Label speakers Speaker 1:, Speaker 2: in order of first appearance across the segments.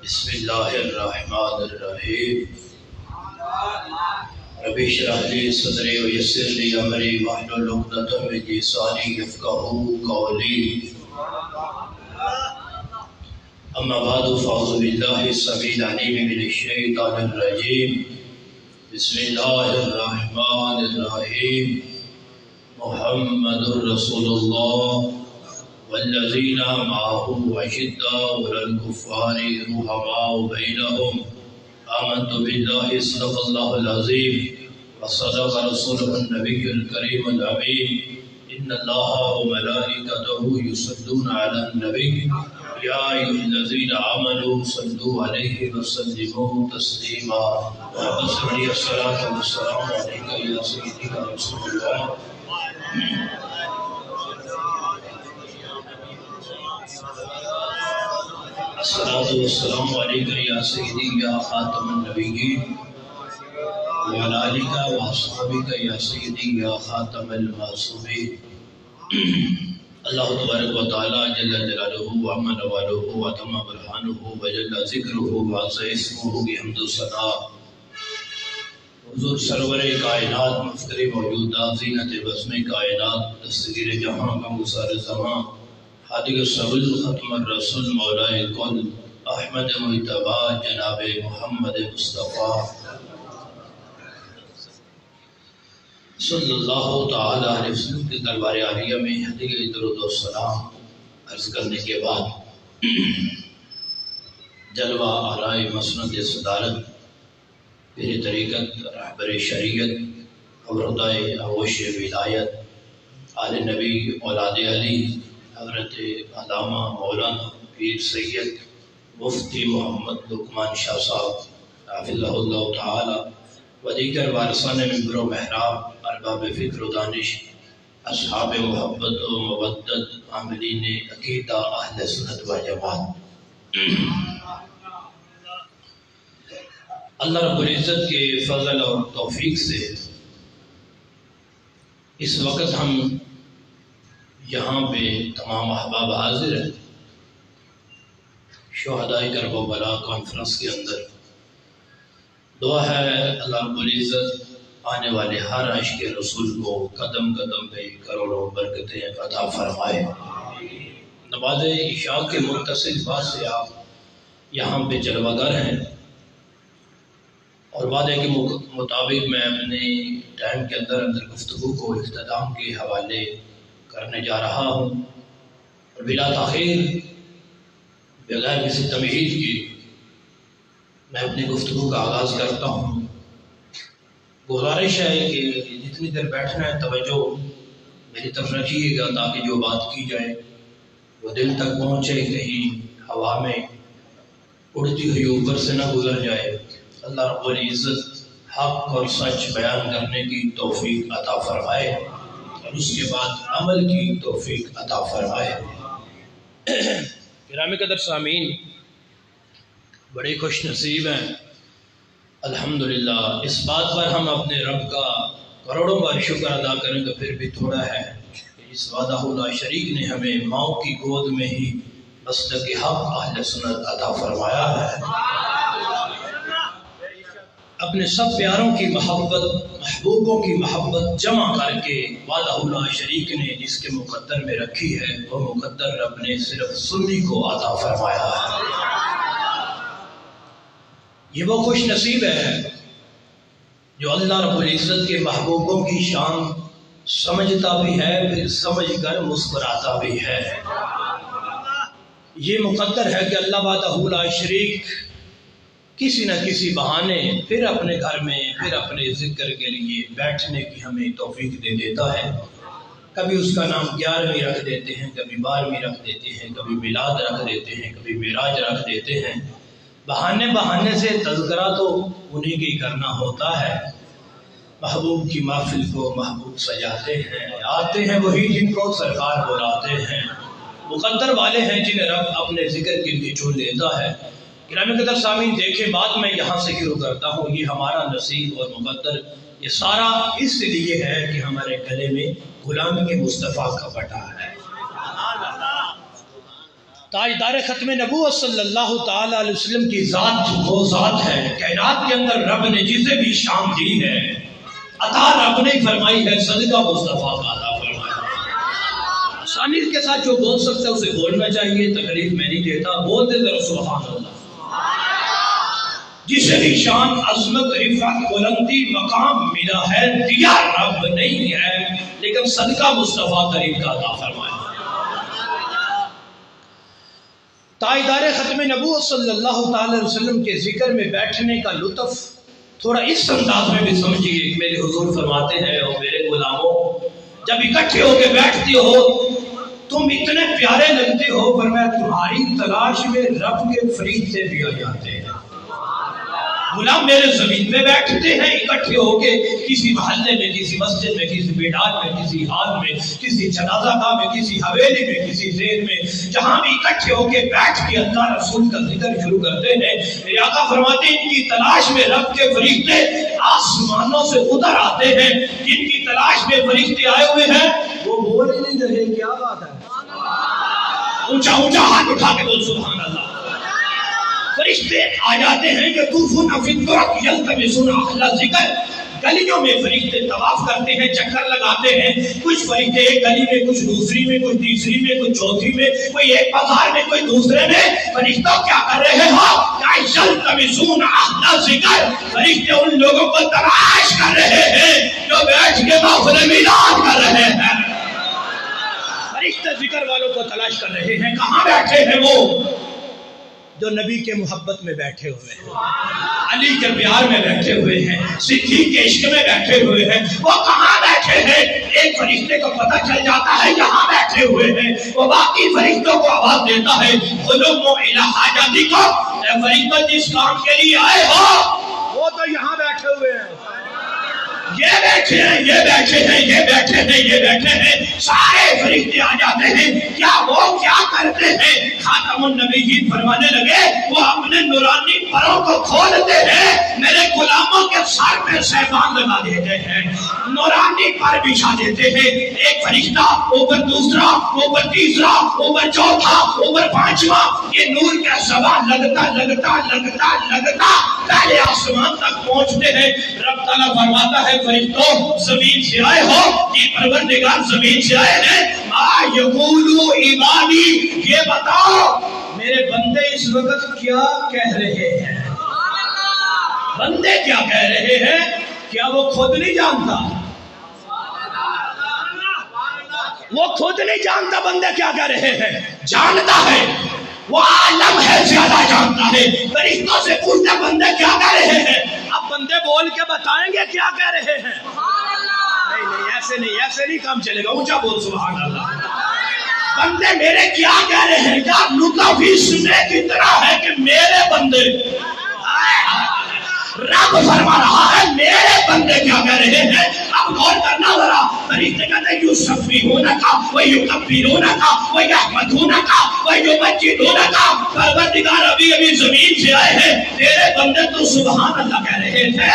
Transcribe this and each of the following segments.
Speaker 1: بسم اللہ الرحمن الرحیم رب اشرح لی صدری ویسر لی امری واحلل عقدۃ من لسانی یفقهوا قولی اما بعد فاعوذ باللہ السمیع العلیم من الشیطان الرجیم بسم اللہ الرحمن الرحیم محمد رسول اللہ والذین معه أشداء على الكفار رحماء بینهم آمنت بالله صدق الله العظیم وصدق رسوله النبی الکریم الامین ان اللہ وملائکته یصلون علی النبی یا ایھا الذین آمنوا صلوا علیہ وسلموا تسلیما وصلی الصلاۃ والسلام علیک یا سیدی یا رسول اللہ الصلاۃ والسلام علیک یا سیدی یا خاتم النبیین وعلی آلک واصحابک یا سیدی یا خاتم المعصومین اللہ تبارک و تعالی جل جلالہ وعم نوالہ وتم برہانہ وجل ذکرہ وعز اسمہ بحمد و ثناء حضور سرور کائنات مفکر موجودات زینت بزم کائنات دستگیر جہاں کا مسار زمان حادق الصبل ختم الرسول مولا کل احمد مجتبی جناب محمد مصطفیٰ صلی اللہ تعالی علیہ وسلم کے دربار عالیہ میں حدیق درود و سلام عرض کرنے کے بعد جلوہ آرائی مسند صدارت پیر طریقت رہبر شریعت عورتائے آغوش ولایت آل نبی اولاد علی حضرت علامہ مولانا پیر سید مفتی محمد لقمان شاہ صاحب حافظہ اللہ تعالی و دیگر وارثان منبر و محراب ارباب فکر و دانش اصحاب محبت و مودت عاملین عقیدہ اہل سنت و جماعت اللہ رب العزت کے فضل اور توفیق سے اس وقت ہم یہاں پہ تمام احباب حاضر ہیں شہدائے کرب و بلا کانفرنس کے اندر دعا ہے اللہ رب العزت آنے والے ہر عشق رسول کو قدم قدم پہ کروڑوں برکتیں عطا فرمائے نماز عشاء کے متصل بعد سے آپ یہاں پہ جلوہ گر ہیں اور وعدے کے مطابق میں اپنے ٹائم کے اندر گفتگو کو اختتام کے حوالے کرنے جا رہا ہوں اور بلا تاخیر بغیر کسی تمہید کی میں اپنی گفتگو کا آغاز کرتا ہوں گزارش ہے کہ جتنی دیر بیٹھنا ہے توجہ میری طرف رکھیے گا تاکہ جو بات کی جائے وہ دل تک پہنچے کہیں ہوا میں اڑتی ہوئی اوپر سے نہ گزر جائے اللہ رب العزت حق اور سچ بیان کرنے کی توفیق عطا فرمائے اور اس کے بعد عمل کی توفیق عطا فرمائے گرامی قدر سامعین بڑے خوش نصیب ہیں الحمدللہ اس بات پر ہم اپنے رب کا کروڑوں بار شکر ادا کریں تو پھر بھی تھوڑا ہے کہ اس وعدہ لا شریک نے ہمیں ماؤں کی گود میں ہی مسلک حق اہل سنت عطا فرمایا ہے اپنے سب پیاروں کی محبت محبوبوں کی محبت جمع کر کے وعدہ لا شریک نے جس کے مقدر میں رکھی ہے وہ مقدر رب نے صرف سنی کو عطا فرمایا ہے یہ وہ خوش نصیب ہے جو اللہ رب العزت کے محبوبوں کی شان سمجھتا بھی ہے پھر سمجھ کر مسکراتا بھی ہے یہ مقدر ہے کہ اللہ وحدہ لا شریک کسی نہ کسی بہانے پھر اپنے گھر میں پھر اپنے ذکر کے لیے بیٹھنے کی ہمیں توفیق دے دیتا ہے کبھی اس کا نام 11ویں رکھ دیتے ہیں کبھی 12ویں رکھ دیتے ہیں کبھی میلاد رکھ دیتے ہیں کبھی معراج رکھ دیتے ہیں بہانے سے تذکرہ تو انہیں کی کرنا ہوتا ہے محبوب کی محفل کو محبوب سجاتے ہیں آتے ہیں وہی جن کو سرکار بلاتے ہیں مقدر والے ہیں جنہیں رب اپنے ذکر کے لیے چن لیتا ہے گرامی قدر سامعین دیکھیں بات میں یہاں سے شروع کرتا ہوں یہ ہمارا نصیب اور مقدر یہ سارا اس لیے ہے کہ ہمارے گلے میں غلامی کے مصطفیٰ کا بٹا ہے تاجدار ختم نبوت صلی اللہ تعالی علیہ وسلم کی ذات وہ ذات ہے کائنات کے اندر رب نے جسے بھی شان دی ہے عطا رب نے فرمائی ہے، صدقہ مصطفیٰ کا عطا فرمایا۔ آسانی کے ساتھ جو بول سکتا ہے اسے بولنا چاہیے، تکلیف میں نہیں دیتا، بول دے ذرا سبحان اللہ۔ جسے بھی شان عظمت رفعت بلندی مقام ملا ہے دیا رب نہیں ہے، لیکن صدقہ مصطفیٰ کریم کا عطا فرمایا۔ تاجدار ختم نبوت صلی اللہ تعالی وسلم کے ذکر میں بیٹھنے کا لطف تھوڑا اس انداز میں بھی سمجھیے۔ میرے حضور فرماتے ہیں، اور میرے غلاموں جب اکٹھے ہو کے بیٹھتے ہو تم اتنے پیارے لگتے ہو، فرمایا تمہاری تلاش میں رب کے فرشتے بھی آ جاتے ہیں۔ غلام میرے زمین پہ بیٹھتے ہیں اکٹھے ہو کے، کسی محلے میں، کسی مسجد میں، کسی میدان میں، کسی ہال میں، کسی جنازہ گاہ میں، کسی حویلی میں، کسی زیر میں، جہاں بھی اکٹھے ہو کے بیٹھ کے اللہ رسول کا ذکر شروع کرتے ہیں، میرے آقا فرماتے ہیں ان کی تلاش میں رب کے فرشتے آسمانوں سے اتر آتے ہیں۔ جن کی تلاش میں فرشتے آئے ہوئے ہیں وہ بول ہی نہیں رہے، کیا بات ہے؟ اونچا اونچا ہاتھ اٹھا کے بول سبحان اللہ۔ فرشتے آ جاتے ہیں کہ طوفون فی الطرق یلتمسون اہل ذکر، گلیوں میں فرشتے طواف کرتے ہیں، چکر لگاتے ہیں، کچھ فرشتے ایک گلی میں، کچھ دوسری میں، کچھ تیسری میں، کچھ چوتھی میں، کوئی ایک بازار میں، کوئی دوسرے میں۔ فرشتوں کیا کر رہے ہو؟ یلتمسون اہل ذکر، فرشتے ان لوگوں کو تلاش کر رہے ہیں جو بیٹھ کے محفل میلاد کر رہے ہیں۔ فرشتے ذکر والوں کو تلاش کر رہے ہیں، کہاں بیٹھے ہیں وہ؟ جو نبی کے محبت میں بیٹھے ہوئے ہیں، علی کے پیار میں بیٹھے ہوئے ہیں، صدیق کے عشق میں بیٹھے ہوئے ہیں۔ وہ کہاں بیٹھے ہیں؟ ایک فرشتے کو پتہ چل جاتا ہے یہاں بیٹھے ہوئے ہیں، وہ باقی فرشتوں کو آواز دیتا ہے خلوموا الی حاجاتکم، اے فرشتوں جس کام کے لیے آئے ہو وہ تو یہاں بیٹھے ہوئے ہیں، یہ بیٹھے ہیں، یہ بیٹھے ہیں، یہ بیٹھے ہیں، یہ بیٹھے ہیں۔ سارے فرشتے آ جاتے ہیں، کیا وہ کیا کرتے ہیں؟ خاتم النبیین فرمانے لگے وہ اپنے نورانی پروں کو کھولتے ہیں، میرے غلاموں کے سر پہ سیبان لگا دیتے ہیں، نورانی پر بچھا دیتے ہیں۔ ایک فرشتہ اوپر دوسرا، اوپر تیسرا، اوپر چوتھا، اوپر پانچواں، یہ نور کا سوال لگتا لگتا لگتا لگتا پہلے آسمان تک پہنچتے ہیں۔ رب تعالیٰ فرماتا ہے فرشتوں زمین سے آئے ہو، یہ پروردگار زمین سے آئے ہیں، ما یقولو عبادی، یہ بتاؤ میرے بندے اس وقت کیا کہہ رہے ہیں؟ بندے کیا کہہ رہے ہیں؟ کیا وہ خود نہیں جانتا؟ وہ خود نہیں جانتا بندے کیا کہہ رہے ہیں؟ جانتا ہے، وہ عالم ہے، زیادہ جانتا ہے۔ فرشتوں سے پوچھتا بندے کیا کہہ رہے ہیں؟ اب بندے بول کے بتائیں گے کیا کہہ رہے ہیں؟ نہیں نہیں، ایسے نہیں، ایسے نہیں کام چلے گا، اونچا بول سبحان اللہ۔ بندے میرے کیا کہہ رہے ہیں؟ کیا لطف اس میں کتنا ہے کہ میرے بندے، رب فرما رہا ہے میرے بندے کیا کہہ رہے ہیں۔ اب غور کرنا ذرا، فرشتے کہتے ہیں یسبحونک ویکبرونک ویحمدونک ویمجدونک، پروردگار ابھی ابھی زمین سے آئے ہیں، تیرے بندے تو سبحان اللہ کہہ رہے تھے،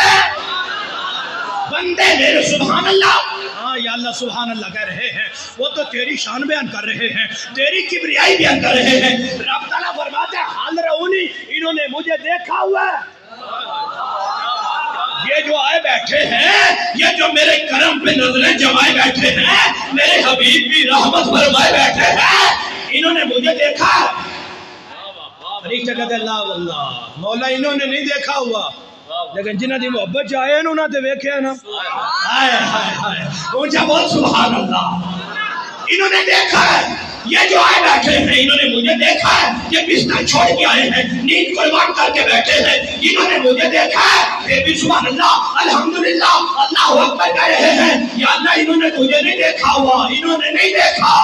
Speaker 1: بندے میرے سبحان اللہ، ہاں یا اللہ سبحان اللہ کہہ رہے ہیں، وہ تو تیری شان بیان کر رہے ہیں، تیری کبریائی بیان کر رہے ہیں۔ رب تعالیٰ فرماتے ہیں حال رعونی، انہوں نے مجھے دیکھا ہوا ہے، یہ جو آئے بیٹھے ہیں، یہ جو میرے کرم پہ نظریں جمائے بیٹھے ہیں، میرے حبیب بھی رحمت فرمائے بیٹھے ہیں، انہوں نے مجھے دیکھا ہے۔ فرشتے کہتے ہیں اللہ واللہ مولا انہوں نے نہیں دیکھا ہوا، لیکن جنہوں نے محبت چاہے انہوں نے دیکھے نا، ہائے ہائے ہائے، اونچا بول سبحان اللہ۔ انہوں نے دیکھا ہے، یہ جو آئے بیٹھے ہیں انہوں نے مجھے دیکھا ہے، یہ بستر چھوڑ کے آئے ہیں، نیند قربان کر کے بیٹھے ہیں، انہوں نے مجھے دیکھا ہے، پھر بھی سبحان اللہ الحمدللہ اللہ اکبر کہہ رہے ہیں۔ یا اللہ انہوں نے مجھے نہیں دیکھا ہوا، انہوں نے نہیں دیکھا۔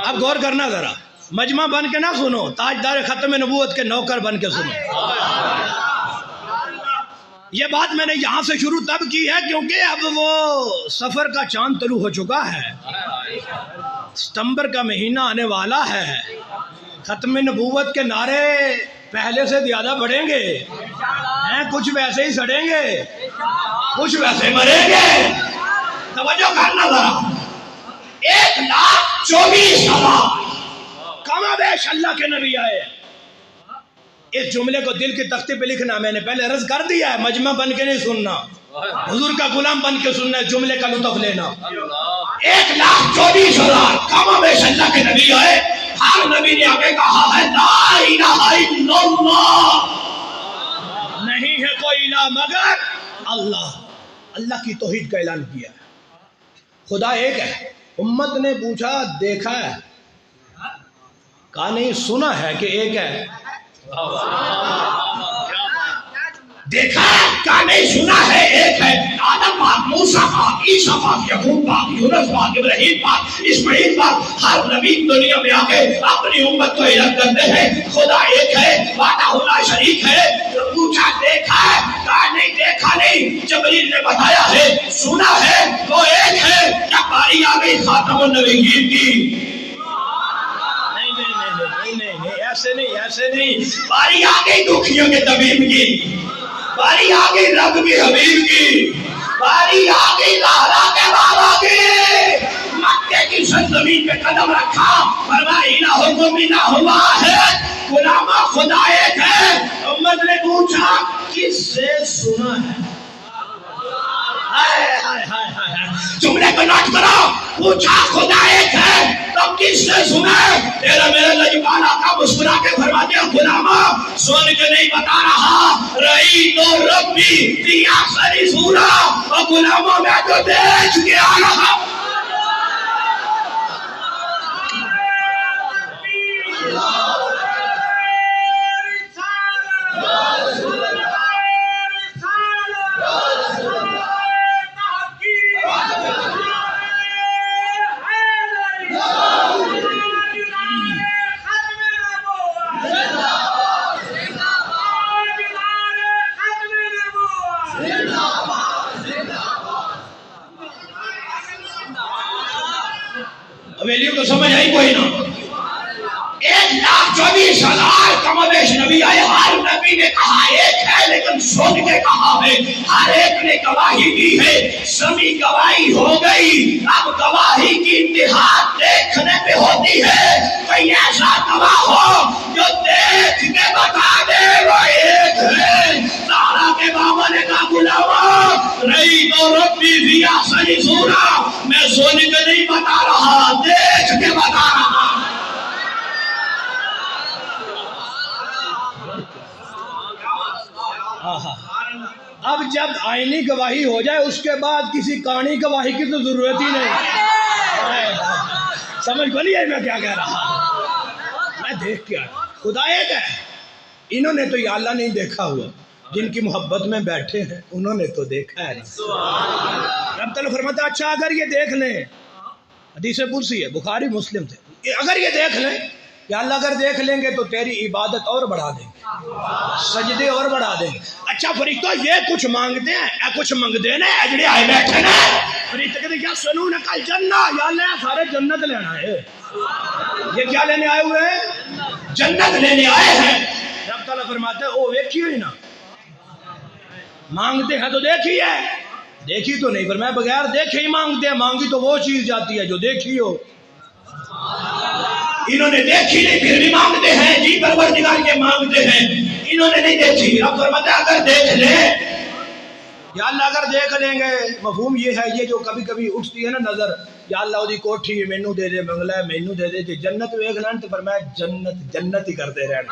Speaker 1: اب غور کرنا ذرا، مجمع بن کے نہ سنو، تاجدار ختم نبوت کے نوکر بن کے سنو۔ یہ بات میں نے یہاں سے شروع تب کی ہے کیونکہ اب وہ سفر کا چاند طلوع ہو چکا ہے، ستمبر کا مہینہ آنے والا ہے، ختم نبوت کے نعرے پہلے سے زیادہ بڑھیں گے، کچھ ویسے ہی سڑیں گے، کچھ ویسے مریں گے۔ توجہ کرنا ذرا، 1,24,000 کم بیش اللہ کے نبی آئے. اس جملے کو دل کی تختی پہ لکھنا. میں نے پہلے عرض کر دیا ہے، مجمع بن کے نہیں سننا، حضور کا غلام بن کے سننا ہے، جملے کا لطف لینا. 1,24,000 کم بیش اللہ کے نبی آئے. ہر نبی نے آگے کہا ہے لا الہ الا اللہ، نہیں ہے کوئی الہ مگر اللہ. اللہ کی توحید کا اعلان کیا. خدا ایک ہے. امت نے پوچھا دیکھا ہے؟ کہا نہیں، سنا ہے کہ ایک ہے. دیکھا کہا نہیں، سنا ہے ایک ہے. آدم پاک، موسیٰ پاک، عیسیٰ پاک، یعقوب پاک، یونس پاک، ابراہیم پاک، اسماعیل پاک، ہر نبی دنیا میں آ کے اپنی امت کو اعلان کرتے ہیں خدا ایک ہے، وحدہ لا شریک ہے. پوچھا دیکھا ہے؟ کہا نہیں دیکھا نہیں، جبریل نے بتایا ہے، سنا ہے، وہ ایک ہے. کیا باری آ گئی خاتم النبیین کی؟ ایسے نہیں. باری آ گئی دکھیوں کے طبیب کی، باری آ گئی رب کی حبیب کی، باری آ گئی زہرا کے بابا کی. مکے کی سرزمین پہ قدم رکھا، فرمایا الہکم الہ واحد، غلامہ خدا ایک ہے. امت نے پوچھا کس سے سنا ہے؟ جملے کو نوٹ کرو. پوچھا خدا ایک ہے تو کس سے سنا ہے؟ میرا لجپال آقا مسکرا کے فرما دیا غلامہ سن کے نہیں بتا رہا، رہی تو ربی فی احسن صورت، اور غلاموں میں تو دیکھ کے آ رہا. حویلیوں کو سمجھ آئی کوئی نہ؟ 1,24,000 کم بیش نبی آئے. ہر نبی نے کہا ایک ہے، لیکن سن کے کہا ہے. ہر ایک نے گواہی دی ہے، سمی گواہی ہو گئی. اب گواہی کی انتہا دیکھنے پہ ہوتی ہے. کوئی ایسا گواہ ہو جو دیکھ کے بتا دے وہ ایک ہے. زہرا کے بابا نے کہا غلامہ رہی تو ربی فی احسن صورت، میں سن کے نہیں بتا رہا، دیکھ کے بتا رہا. اب جب آئینی گواہی ہو جائے اس کے بعد کسی کہانی گواہی کی تو ضرورت ہی نہیں. سمجھ بولیے میں کیا کہہ رہا. میں دیکھ کے آیا. خدا ایک ہے. انہوں نے تو یا اللہ نہیں دیکھا ہوا، جن کی محبت میں بیٹھے ہیں انہوں نے تو دیکھا ہے. رب تعالیٰ فرماتا اچھا اگر یہ دیکھ لیں، حدیث قدسی ہے بخاری مسلم سے، اگر یہ دیکھ لیں یا اللہ اگر دیکھ لیں گے تو تیری عبادت اور بڑھا دیں گے، سجدے اور بڑھا دیں گے. اچھا فرشتہ یہ کچھ مانگتے ہیں، کچھ منگتے ہیں اجڑے آئے بیٹھے نا. فرشتہ کہتے ہیں کیا سنون کل جنہ، یا اللہ سارے جنت لینا ہے. یہ کیا لینے آئے ہوئے ہیں؟ جنت لینے آئے ہیں. رب تعالیٰ فرماتے ہیں او ویکھی ہوئی نا، مانگتے ہیں تو دیکھی ہے، دیکھی تو نہیں، پر میں بغیر دیکھے ہی مانگتے ہیں. مانگی تو وہ چیز جاتی ہے جو دیکھی ہو. انہوں نے دیکھی نہیں پھر بھی مانگتے ہیں. جی پروردگار کے مانگتے ہیں، انہوں نے نہیں دیکھی. رب فرماتا ہے اگر دیکھ لیں یا اللہ اگر دیکھ لیں گے. مفہوم یہ ہے، یہ جو کبھی کبھی اٹھتی ہے نا نظر، یا اللہ دی کوٹھی مینوں دے دے، بنگلہ مینوں دے دے، جنت ویکھ لین تو پر میں جنت ہی کرتے رہنا.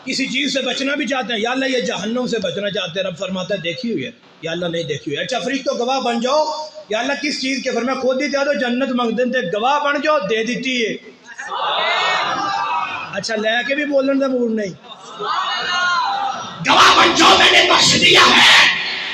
Speaker 1: کسی چیز سے بچنا بھی چاہتے ہیں، یا اللہ یہ جہنم سے بچنا چاہتے ہیں. رب فرماتا ہے دیکھی ہوئی ہے، یا اللہ نہیں دیکھی ہوئی ہے. اچھا فرشتوں گواہ بن جاؤ، یا اللہ کس چیز کے؟ فرمایا خود ہی تو جنت مانگتے تھے، گواہ بن جاؤ دے دیتی ہے. اچھا لے کے بھی بولنے کا موڈ نہیں. گواہ بن جاؤ میں نے بخش دیا ہے.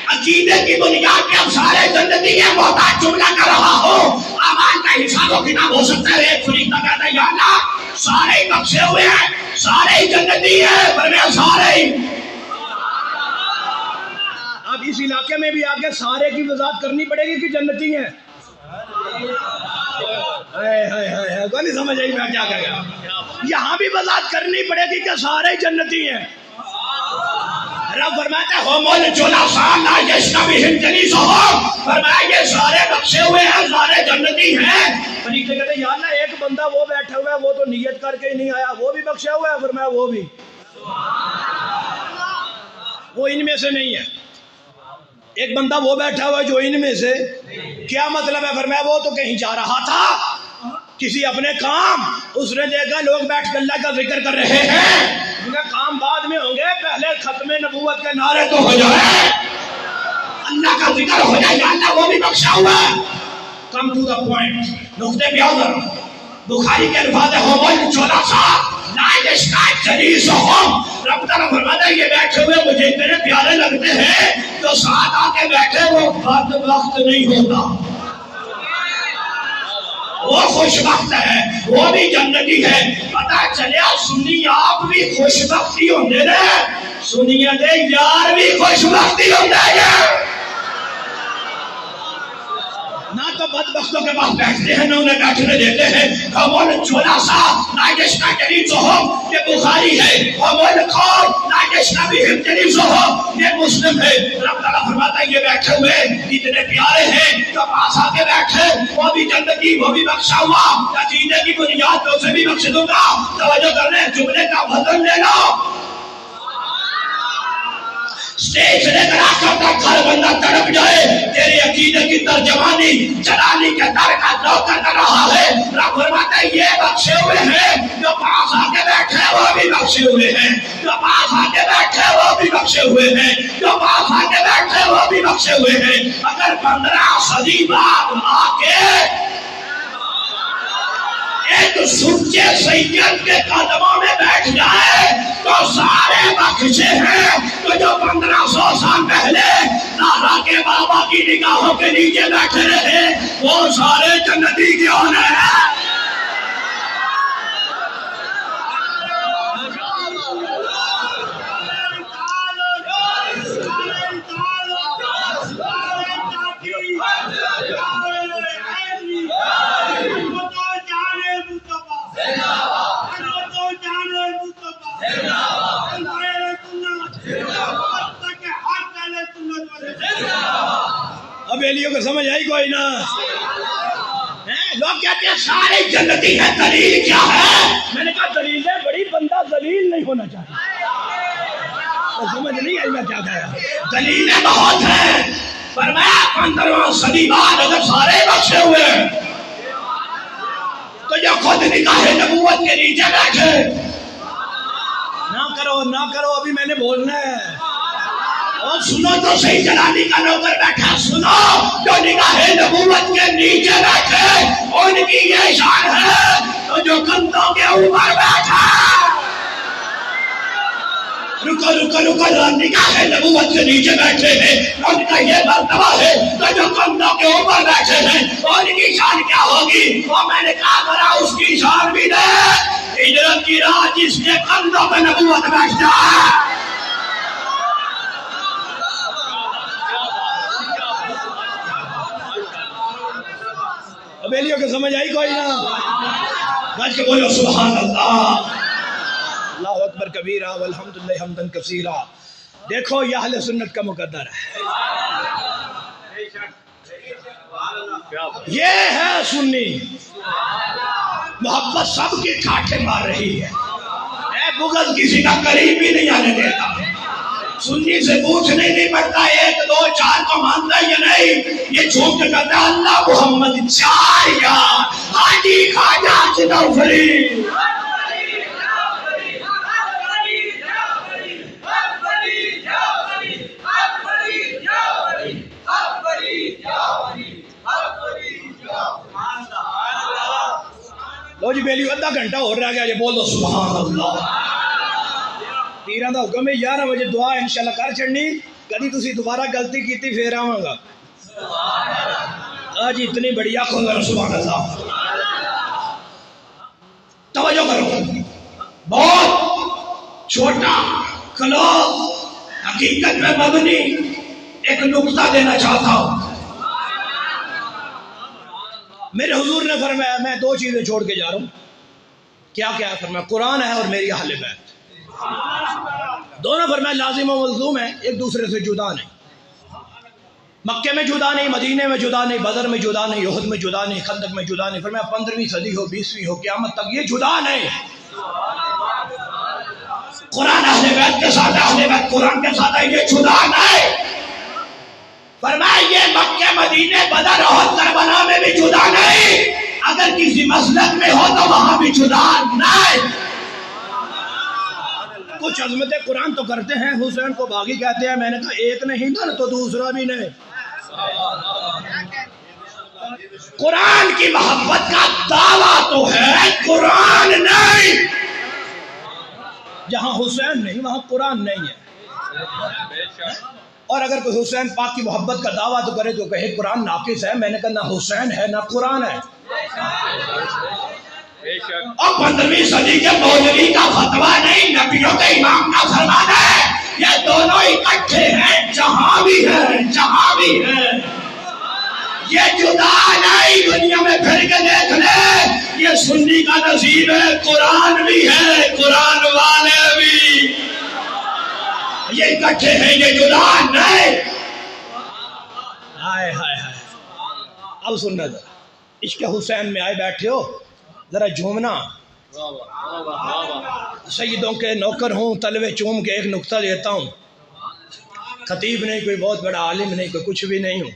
Speaker 1: عقیدے کی بنیاد پہ اب سارے جنتی ہیں. محتاج جملہ کر رہا ہو، اعمال کا حساب و کتاب ہو سکتا ہے. ایک فرشتہ کہتا ہے یا اللہ سارے ہی بخشے ہوئے ہیں، سارے ہی جنتی ہیں، فرمایا سارے ہی. اب اس علاقے میں بھی آگے سارے کی وضاحت کرنی پڑے گی کہ جنتی ہیں. کوئی نہیں سمجھ آئی میں کیا کہہ رہا. یہاں بھی وضاحت کرنی پڑے گی کہ سارے جنتی ہیں. رب فرماتا ہے فرمایا یہ سارے بخشے ہوئے ہیں، سارے جنتی ہیں۔ فرشتے کہتے ہیں یا اللہ ایک بندہ وہ بیٹھا ہوا ہے وہ تو نیت کر کے ہی نہیں آیا، وہ بھی بخشا ہوا ہے؟ فرمایا وہ بھی، وہ ان میں سے نہیں ہے۔ ایک بندہ وہ بیٹھا ہوا ہے جو ان میں سے، کیا مطلب ہے؟ فرمایا وہ تو کہیں جا رہا تھا کسی اپنے کام، اس نے دیکھا لوگ بیٹھ کے اللہ کا ذکر کر رہے ہیں، ان کا کام بعد میں ہوں گے، پہلے ختم نبوت کے نعرے تو ہو جائے، اللہ کا ذکر ہو جائے، اللہ وہ بھی بخشا ہوا ہے۔ کم ٹو دا پوائنٹ، نقطے پہ آؤ ذرا۔ بخاری کے الفاظ ہے ہومن 14 لا یشکاء جلیسہم، رب تعالیٰ فرماتا ہے یہ بیٹھے ہوئے مجھے اتنے پیارے لگتے ہیں، جو ساتھ آ کے بیٹھے وہ بد وقت نہیں ہوتا، وہ خوش وقت ہے، وہ بھی جنتی ہے۔ پتہ چلے سنی آپ بھی خوش وقتی ہوندے نے، سنیے دے یار بھی خوش وقتی ہوندے ہیں، نہ تو بدبختوں کے پاس بیٹھتے ہیں نہ انہیں بیٹھنے دیتے ہیں۔ ہمون چولا سا نائجشنا جلیسہم، یہ بخاری ہے۔ ہمون قوم نائجشنا بہم جلیسہم، یہ مسلم ہے۔ رب تعالیٰ فرماتا ہے یہ بیٹھے ہوئے اتنے پیارے ہیں، جو پاس آ کے بیٹھے وہ بھی جنتی، وہ بھی بخشا ہوا، عقیدے کی بنیاد پہ اسے بھی بخش دوں گا۔ توجہ کرنے جملے کا وزن لے لو، اسٹیج لے کر آ کر تک ہر بندہ تڑپ جائے، تیرے عقیدے کی ترجمانی جلالی کے در کا نوکر کر رہا ہے۔ رب فرماتا ہے یہ بخشے ہوئے ہیں، جو پاس آ کے بیٹھے وہ بھی بخشے ہوئے ہیں، جو پاس آ کے بیٹھے وہ بھی بخشے ہوئے ہیں، جو پاس آ کے بیٹھے وہ بھی بخشے ہوئے ہیں۔ اگر 15 صدی بعد آ کے ایک سچے سید کے قدموں میں بیٹھ جائے تو سارے بخشے ہیں، تو جو 1500 سال پہلے دادا کے بابا کی نگاہوں کے نیچے بیٹھے رہے وہ سارے جنتی کیوں ہیں؟ ابیلیوں کو سمجھ آئی کوئی نہ؟ لوگ کہتے ہیں سارے جنتی ہیں، دلیل کیا ہے؟ میں نے کہا دلیل ہے بڑی، بندہ دلیل نہیں ہونا چاہیے، سمجھ نہیں آئی میں کیا کہہ رہا ہوں؟ دلیلیں بہت ہیں، فرمایا 15 صدی بعد اگر سارے بخشے ہوئے تو یہ خود نگاہ نبوت کے نیچے بیٹھے۔ نہ کرو ابھی میں نے بولنا ہے، اور سنو تو صحیح، جلالی کا نوکر بیٹھا سنو، جو نگاہ نبوت کے نیچے بیٹھے ان کی یہ شان ہے، تو جو کندھوں کے اوپر بیٹھا رکو نگاہ نبوت کے نیچے بیٹھے ہیں ان کا یہ مرتبہ ہے، تو جو کندھوں کے اوپر بیٹھے ہیں ان کی شان کیا ہوگی؟ وہ میں نے کہا ذرا اس کی شان بھی دے، ہجرت کی راہ جس کے کندھوں پہ نبوت بیٹھ جائے۔ ابیلیوں کو سمجھ آئی کوئی نہ؟ بچ کے بولو سبحان اللہ، اللہ اکبر کبیرہ والحمدللہ حمدا کثیرا۔ دیکھو یہ اہل سنت کا مقدر ہے، یہ ہے سنی، محبت سب کی کاٹے مار رہی ہے، بغض کسی کا قریب بھی نہیں آنے دیتا۔ سنی سے پوچھنے نہیں پڑتا 1 2 4 کو مانتا ہے یا نہیں، یہ جھوٹ کہتا ہے اللہ محمد 4 یار حاجی خواجہ چنوفری۔ لو جی بیلیو ادھا گھنٹہ ہو رہا گیا، یہ بول دو سبحان اللہ۔ پیران دا حکم ہے 11 بجے دعا انشاءاللہ کر چڑنی، کدی تسی دوبارہ غلطی کیتی پھر آواں گا۔ آج اتنی بڑی آنکھوں ذرا سبحان اللہ، توجہ کرو، بہت چھوٹا کلام حقیقت میں مبنی ایک نقطہ دینا چاہتا ہوں۔ میرے حضور نے فرمایا میں 2 چیزیں چھوڑ کے جا رہا ہوں، کیا کیا فرمایا؟ قرآن ہے اور میری اہل بیت، دونوں فرمایا لازم و ملزوم ہے، ایک دوسرے سے جدا نہیں۔ مکے میں جدا نہیں، مدینے میں جدا نہیں، بدر میں جدا نہیں، احد میں جدا نہیں، خندق میں جدا نہیں، فرمایا 15ویں صدی ہو 20ویں ہو قیامت تک یہ جدا نہیں۔ قرآن اہل بیت کے ساتھ، اہل بیت قرآن کے ساتھ ہے، یہ جدا نہیں۔ فرمایا یہ مکے مدینے بدر احد کربلا میں بھی جدا نہیں، اگر کسی مسلک میں ہو تو وہاں بھی جدا نہیں۔ کچھ عظمت قرآن تو کرتے ہیں، حسین کو باغی کہتے ہیں، میں نے کہا ایک نہیں نا تو دوسرا بھی نہیں۔ قرآن کی محبت کا دعویٰ تو ہے، قرآن نہیں۔ جہاں حسین نہیں وہاں قرآن نہیں ہے۔ اور اگر کوئی حسین پاک کی محبت کا دعویٰ تو کرے تو کہے قرآن ناقص ہے، میں نے کہا نہ حسین ہے نہ قرآن ہے۔ اور 15ویں صدی کے مولوی کا فتویٰ نہیں، نبیوں کے امام کا فرمان ہے، یہ دونوں اکٹھے ہیں، جہاں بھی ہے جہاں بھی ہے، یہ جدا نہیں۔ دنیا میں پھر کے دیکھ لے، یہ سنی کا نصیب ہے، قرآن بھی ہے، قرآن والے بھی، یہ اکٹھے ہیں، یہ جدا نہیں۔ ہائے ہائے ہائے، اب سننا ذرا، عشق حسین میں آئے بیٹھے ہو، ذرا جھومنا۔ سیدوں کے نوکر ہوں، تلوے چوم کے ایک نقطہ لیتا ہوں، خطیب نہیں، کوئی بہت بڑا عالم نہیں، کوئی کچھ بھی نہیں ہوں،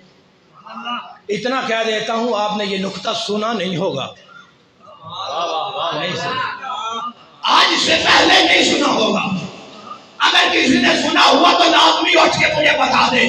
Speaker 1: اتنا کہہ دیتا ہوں آپ نے یہ نقطہ سنا نہیں ہوگا، نہیں سنا، آج سے پہلے نہیں سنا ہوگا۔ اگر کسی نے سنا ہوا تو لازمی اٹھ کے مجھے بتا دے،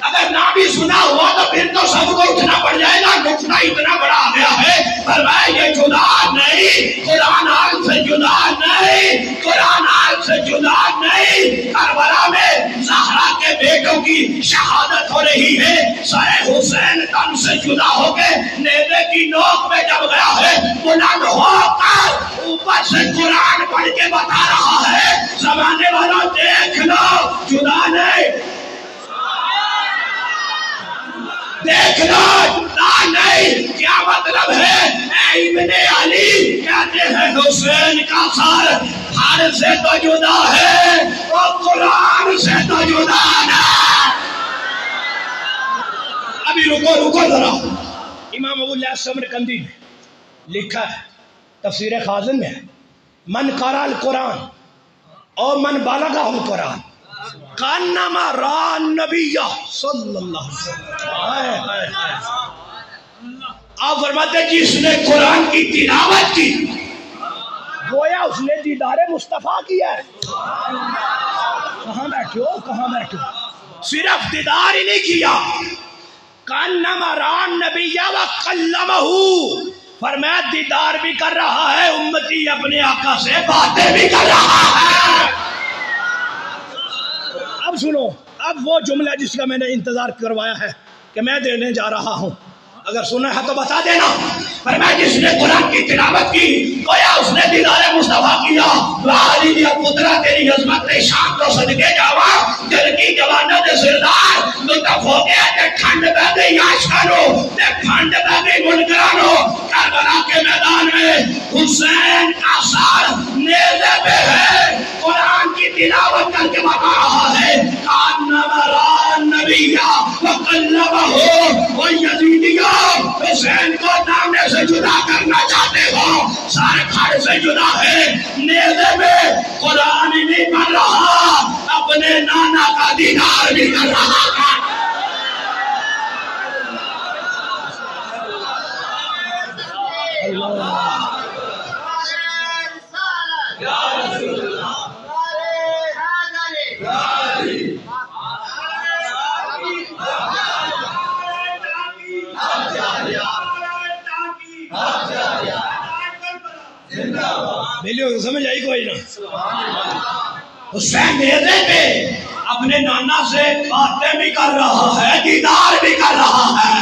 Speaker 1: اگر نہ بھی سنا ہوا تو پھر تو سب کو اٹھنا پڑ جائے گا، نقطہ اتنا بڑا آ گیا ہے۔ فرمایا یہ جدا نہیں، قرآن آگ سے جدا نہیں، قرآن آگ سے جدا نہیں۔ کربلا میں زہرا کے بیٹوں کی شہادت ہو رہی ہے، سر حسین تن سے جدا ہو کے نیزے کی نوک میں جب گیا ہے، بلند ہو کر اوپر سے قرآن پڑھ کے بتا رہا ہے، زمانے والا دیکھ لو، جدا نہیں، دیکھ لو، جدا نہیں۔ کیا مطلب ہے؟ اے ابن علی کہتے ہیں حسین کا سر ہر سے تو جدا ہے، اور قرآن سے تو جدا نہیں۔ ابھی رکو ذرا، امام ابو الیاس سمرقندی نے لکھا ہے، تفسیر خازن میں ہے، من قرأ القرآن اور من بلغہ القرآن کانما رأى النبی صلی اللہ علیہ وسلم۔ آپ فرماتے ہیں جس نے قرآن کی تلاوت کی گویا اس نے دیدار مصطفیٰ کیا ہے۔ کہاں بیٹھے ہو، کہاں بیٹھے ہو؟ صرف دیدار ہی نہیں کیا، کانما رأى النبی وکلمہ، فرمایا دیدار بھی کر رہا ہے، امتی اپنے آقا سے باتیں بھی کر رہا ہے۔ اب سنو، اب وہ جملہ جس کا میں نے انتظار کروایا ہے کہ میں دینے جا رہا ہوں، اگر سنا ہے تو بتا دینا۔ فرمایا جس نے قرآن کی تلاوت کی گویا اس نے دیدار مصطفیٰ کیا۔ علی دیا پترا تیری عظمت شان کو صدقے جاوا، دل کی جوانت سردار لطف ہو گیا تے ٹھنڈ بہ گئی عاشقانو، تے ٹھنڈ بہ گئی منکرانو۔ کربلا کے میدان میں حسین کا سر نیزے پہ ہے، قرآن کی تلاوت کر کے بتا رہا ہے، کانما رأى النبی وکلمہ ویزیدیہ۔ حسین کو نامے سے جدا کرنا چاہتے ہو، سارے کھڑ سے جدا ہے، نیزے میں قرآن نہیں پڑھ رہا، اپنے نانا کا دیدار بھی کر رہا ہے۔ بلیو سمجھ آئی کوئی نہ؟ حسین نیزے پہ اپنے نانا سے باتیں بھی کر رہا ہے، دیدار بھی کر رہا ہے۔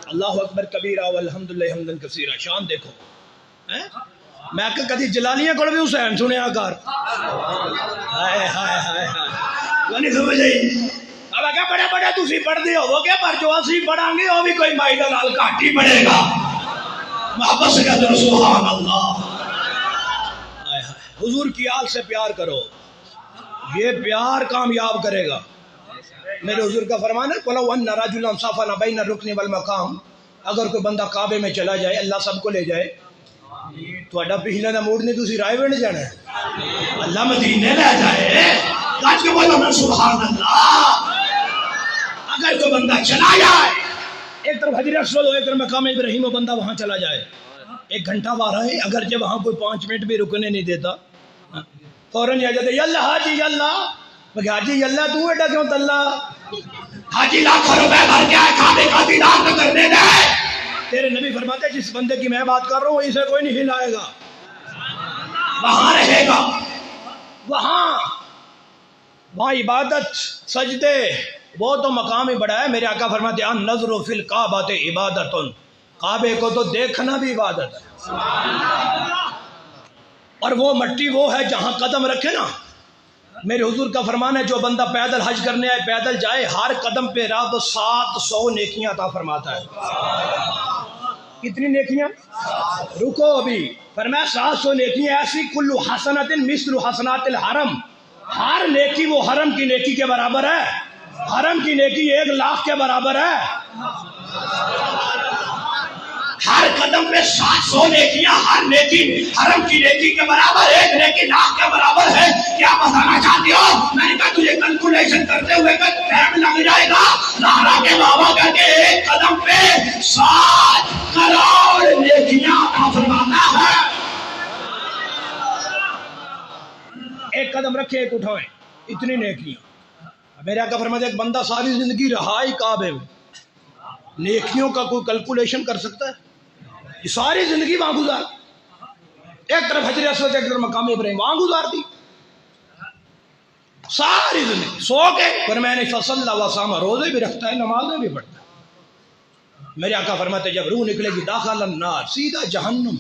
Speaker 1: اللہ اکبر کبیرہ والحمدللہ حمدن کثیرہ۔ شان دیکھو، میں کہ کدی جلالیاں کوڑ بھی حسین سنیا کر، ہائے ہائے ہائے ہائے، نہیں سمجھ آئی؟ اب اگر بڑے بڑے تسی پڑھ دے ہو گے، پر جو اسی پڑھاں گے وہ بھی کوئی مائی دلال کاٹ ہی پڑے گا۔ محبت سے کہتے ہیں سبحان اللہ۔ حضور کی آل سے پیار کرو، یہ پیار کامیاب کرے گا۔ میرے حضور کا فرمان ہے قُلْ وَأَنَّ رَجُلًا سَافَرَ بَيْنَ الرُّكْنِ وَالْمَقَامِ، اگر کوئی بندہ کعبے میں چلا جائے اللہ سب کو لے جائے، تھوڑا پچھلے دا موڈ نہیں، تسی رائے وینڈ جانا ہے، اللہ مدینے لے جائے، کاج کے بولو نا سبحان اللہ۔ اگر کوئی بندہ چلا جائے، ایک طرف حجر اسود ہو ایک طرف مقام ابراہیم ہو، بندہ وہاں چلا جائے، 1 گھنٹہ وہاں رہے، اگرچہ وہاں کوئی 5 منٹ بھی رکنے نہیں دیتا، فوراً یہ جاتے یا اللہ حاجی یا اللہ، میں کہا حاجی یا اللہ تو ایڈا کیوں تلا، حاجی لاکھوں روپے بھر کے آئے کعبے کا دیدار تو کرنے دے۔ تیرے نبی فرماتے ہیں جس بندے کی میں بات کر رہا ہوں اسے کوئی نہیں ہلائے گا، وہاں رہے گا، وہاں عبادت سجدے وہ تو مقام ہی بڑا ہے۔ میرے آقا فرماتے ہیں النظر فی الکعبۃ عبادۃ، کعبے کو تو دیکھنا بھی عبادت ہے، اور وہ مٹی وہ ہے جہاں قدم رکھے نا، میرے حضور کا فرمان ہے جو بندہ پیدل حج کرنے آئے پیدل جائے، ہر قدم پہ رب 700 نیکیاں عطا فرماتا ہے۔ کتنی نیکیاں؟ رکو ابھی، فرمایا 700 نیکیاں ایسی، کل حسنۃ مثل حسنات الحرم، ہر نیکی وہ حرم کی نیکی کے برابر ہے، حرم کی نیکی 1,00,000 کے برابر ہے، ہر قدم پہ 700 نیکیاں، ہر نیکی حرم کی نیکی کے برابر، 1 نیکی 1,00,000 کے برابر ہے۔ کیا بتانا چاہتے ہو؟ میں نے کہا تجھے کیلکولیشن کرتے ہوئے کہ ٹائم لگ جائے گا، زہرا کے بابا کہتے ہیں 1 قدم پہ 7 کروڑ نیکیاں عطا فرماتا ہے۔ 1 قدم رکھے 1 اٹھائیں، اتنی نیکیاں۔ میرے آقا فرماتے ہیں ایک بندہ ساری زندگی رہا ہی کعبے میں، نیکیوں کا کوئی کیلکولیشن کر سکتا ہے؟ یہ ساری زندگی وہاں گزار، ایک طرف حجر اسود ایک طرف مقام ابراہیم، وہاں گزار دی ساری زندگی، سو کے پر میں نے فصل وسام، روزے بھی رکھتا ہے نمازیں بھی پڑھتا ہے۔ میرے آقا فرماتے ہیں جب روح نکلے گی داخل النار، سیدھا جہنم،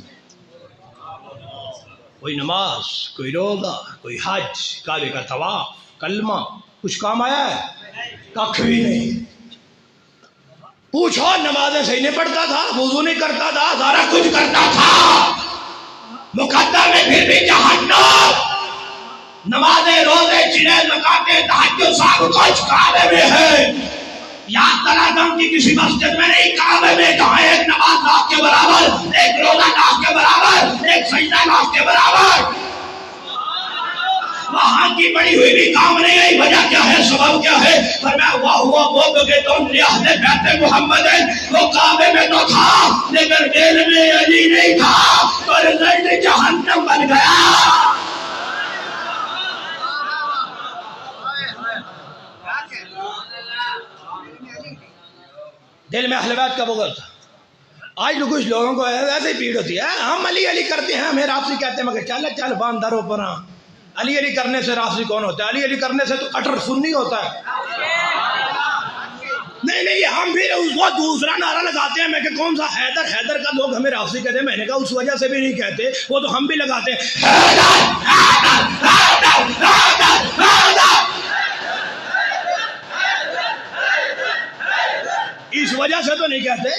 Speaker 1: کوئی نماز، کوئی روزہ، کوئی حج، کعبے کا طواف، کلمہ، کچھ کام آیا ہے؟ کچھ بھی نہیں۔ پوچھو نمازیں صحیح نہیں پڑھتا تھا، وضو نہیں کرتا تھا، سارا کچھ کرتا تھا، مقدر میں پھر بھی جہنم، نمازیں روزے چنے زکاتیں تہجد سب کچھ کعبے میں ہے۔ یاد کرا دم کی کسی مسجد میں نہیں، کعبے میں جہاں 1 نماز 1,00,000 کے برابر، 1 روزہ 1,00,000 کے برابر، 1 سجدہ 1,00,000 کے برابر، وہاں کی بڑی ہوئی بھی کام نہیں آئی۔ وجہ کیا ہے؟ سبب کیا ہے؟ فرمایا ہوا ہوا وہ کہ تم اہل بیت محمد ہے، وہ کعبے میں تو تھا لیکن دل میں علی نہیں تھا، تو رزلٹ جہنم بن گیا۔ دل میں اہل بیت کا بغض تھا۔ آج تو کچھ لوگوں کو ایسے ہی پیڑ ہوتی ہے، ہم علی علی کرتے ہیں، ہمیں رافضی کہتے ہیں، مگر چل چل باندر اوپر، علی علی کرنے سے رافضی کون ہوتا ہے؟ علی علی کرنے سے تو کٹر سنی ہوتا ہے۔ نہیں ہم بھی وہ دوسرا نعرہ لگاتے ہیں، میں کہ کون سا حیدر، حیدر کا لوگ ہمیں رافضی کہتے ہیں، میں نے کہا اس وجہ سے بھی نہیں کہتے، وہ تو ہم بھی لگاتے ہیں، اس وجہ سے تو نہیں کہتے،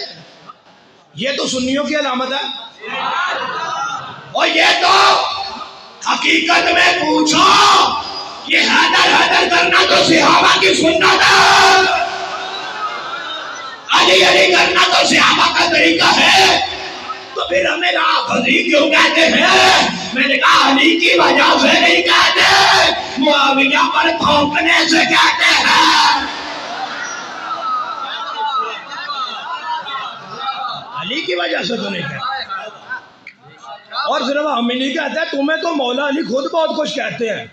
Speaker 1: یہ تو سنیوں کی علامت ہے۔ اور یہ تو حقیقت میں پوچھو، یہ حیدر حیدر کرنا تو صحابہ کی سنت ہے، علی علی کرنا تو صحابہ کا طریقہ ہے، تو پھر ہمیں رافضی کیوں کہتے ہیں؟ میں نے کہا علی کی وجہ سے نہیں کہتے، معاویہ پر تھوکنے سے کہتے ہیں۔ علی کی وجہ سے تو نہیں کہتے، اور صرف ہم ہی نہیں کہتے، تمہیں تو مولا علی خود بہت کچھ کہتے ہیں۔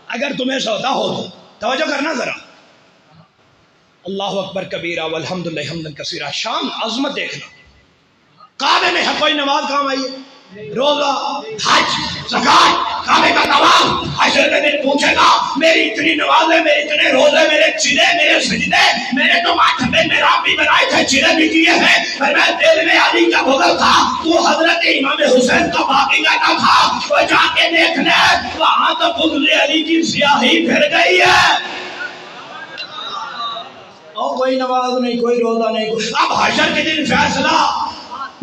Speaker 1: اگر تمہیں سودا ہو تو توجہ کرنا ذرا، اللہ اکبر کبیرہ والحمدللہ حمدن کثیرہ، شان عظمت دیکھنا۔ کعبے میں ہے کوئی نماز کام آئی ہے، روزہ، حج، زکات، کعبے کا طواف، حشر کے دن پوچھے گا میری اتنی نمازیں، میرے اتنے روزے، میرے چنے، میرے سجدے، میرے تو ماتھے میرا بھی بنائے تھے، چنے بھی کیے ہیں، پر میں دل میں علی کا بغض تھا، تو حضرت امام حسین کا باقی کہتا تھا، وہ جا کے دیکھ لے وہاں تو بغض علی کی سیاہی پھر گئی ہے، اور کوئی نماز نہیں، کوئی روزہ نہیں۔ اب حشر کے دن فیصلہ،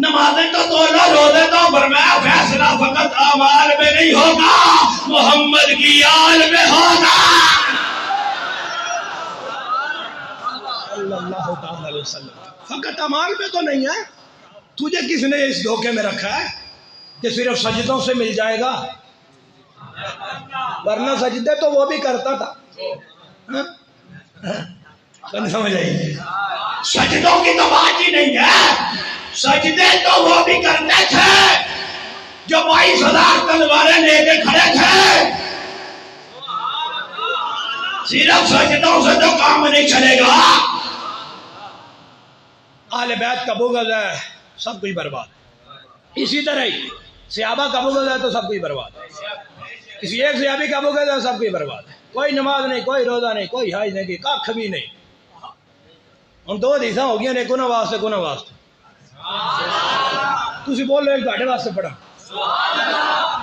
Speaker 1: نمازیں تو دونوں، روزے تو، فرمایا فیصلہ فقط اعمال میں نہیں ہوگا، محمد کی آل میں ہوگا۔ صلی اللہ تعالی علیہ وسلم. فقط اعمال میں تو نہیں ہے. تجھے کس نے اس دھوکے میں رکھا ہے کہ صرف سجدوں سے مل جائے گا؟ ورنہ سجدے تو وہ بھی کرتا تھا. نہیں سمجھ آئی؟ سجدوں کی تو بات ہی نہیں ہے. سجدے تو وہ بھی کرتے تھے جو 22,000 تلواریں لے کے کھڑے تھے. صرف سجدوں سے تو کام نہیں چلے گا. اہل بیت کا بغض ہے سب کچھ برباد. اسی طرح ہی صحابہ کا بغض ہے تو سب کچھ برباد. کسی ایک صحابی کا بغض ہے سب کچھ برباد. کوئی نماز نہیں، کوئی روزہ نہیں، کوئی حج نہیں، کھ بھی نہیں. ہن 2 حدیثاں ہو گئی نے، کونا واسطے کونا واسطے. تسی بولو ایک تہاڈے واسطے پڑھا.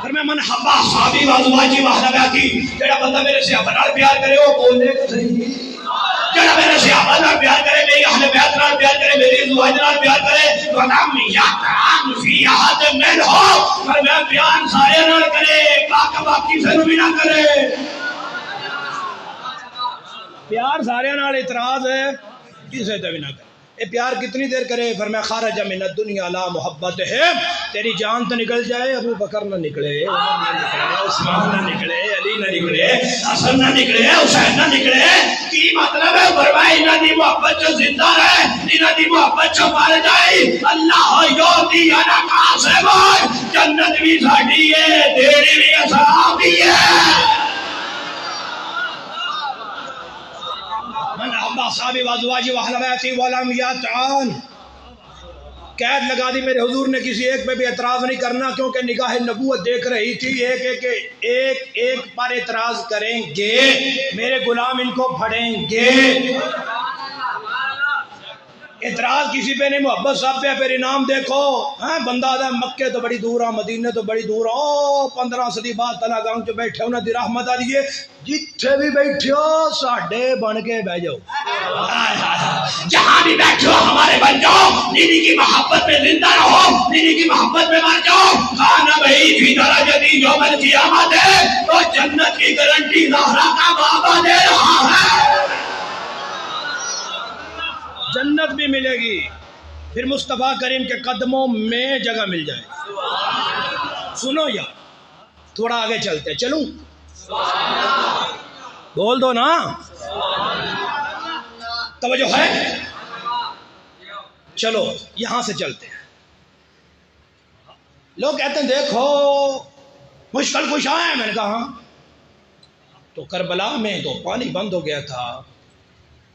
Speaker 1: فرمایا من حب اصحابی وازواجی واہل بیتی، جڑا بندہ میرے صحابہ نال پیار کرے وہ بولے کہ صحیح. جڑا میرے صحابہ نال پیار کرے، میری اہل بیت نال پیار کرے، میری ازواج نال پیار کرے، تو نام یاتان فی احد منہم. فرمایا پیار سارے نال کرے، باقی سے بھی نہ کرے. پیار سارے نال اعتراض ہے، کسے تے بھی نہ کرے. اے پیار کتنی دیر کرے؟ فرمایا خارج من الدنیا لا محبت ہے. تیری جان تو نکل جائے، ابو بکر نہ نکلے، عمر نہ نکلے، عثمان نہ نکلے، علی نہ نکلے، حسن نہ نکلے، حسین نہ نکلے. کی مطلب ہے؟ فرمایا انہاں دی محبت جو زندہ رہے، انہاں دی محبت جو مر جائے. اللہ یوتی انا قاسم، جنت بھی ساڈی ہے، تیری بھی اصحابی ہے. صحابی وازواجی واہل بیتی ولم یطعن. قید لگا دی میرے حضور نے، کسی ایک پہ بھی اعتراض نہیں کرنا، کیونکہ نگاہ نبوت دیکھ رہی تھی. ایک پر اعتراض کریں گے میرے غلام ان کو پھڑیں گے. اعتراض کسی پہ نہیں، محبت صاحب پہ. پھر انعام دیکھو. بندہ آدھا مکے تو بڑی دور آ، مدینے تو بڑی دور آ، 15 صدی بعد تلا گاؤں جو بیٹھے انہیں دی رحمت آ دیئے. جتھے بھی بیٹھے ہو ساڑھے بن کے بہ جاؤ. جہاں بھی بیٹھے ہو ہمارے بن جاؤ. نیدی کی محبت میں زندہ رہو، نیدی کی محبت میں مر جاؤ. کھانا بھئی فی درجتی یوم القیامت ہے تو جنت کی گارنٹی زہرا کا بابا دے رہا ہے. جنت بھی ملے گی، پھر مصطفیٰ کریم کے قدموں میں جگہ مل جائے. سنو یار، تھوڑا آگے چلتے. چلوں؟ بول دو نا. توجہ ہے؟ چلو یہاں سے چلتے ہیں. لوگ کہتے ہیں دیکھو مشکل کشا ہے. میں نے کہا ہاں، تو کربلا میں تو پانی بند ہو گیا تھا،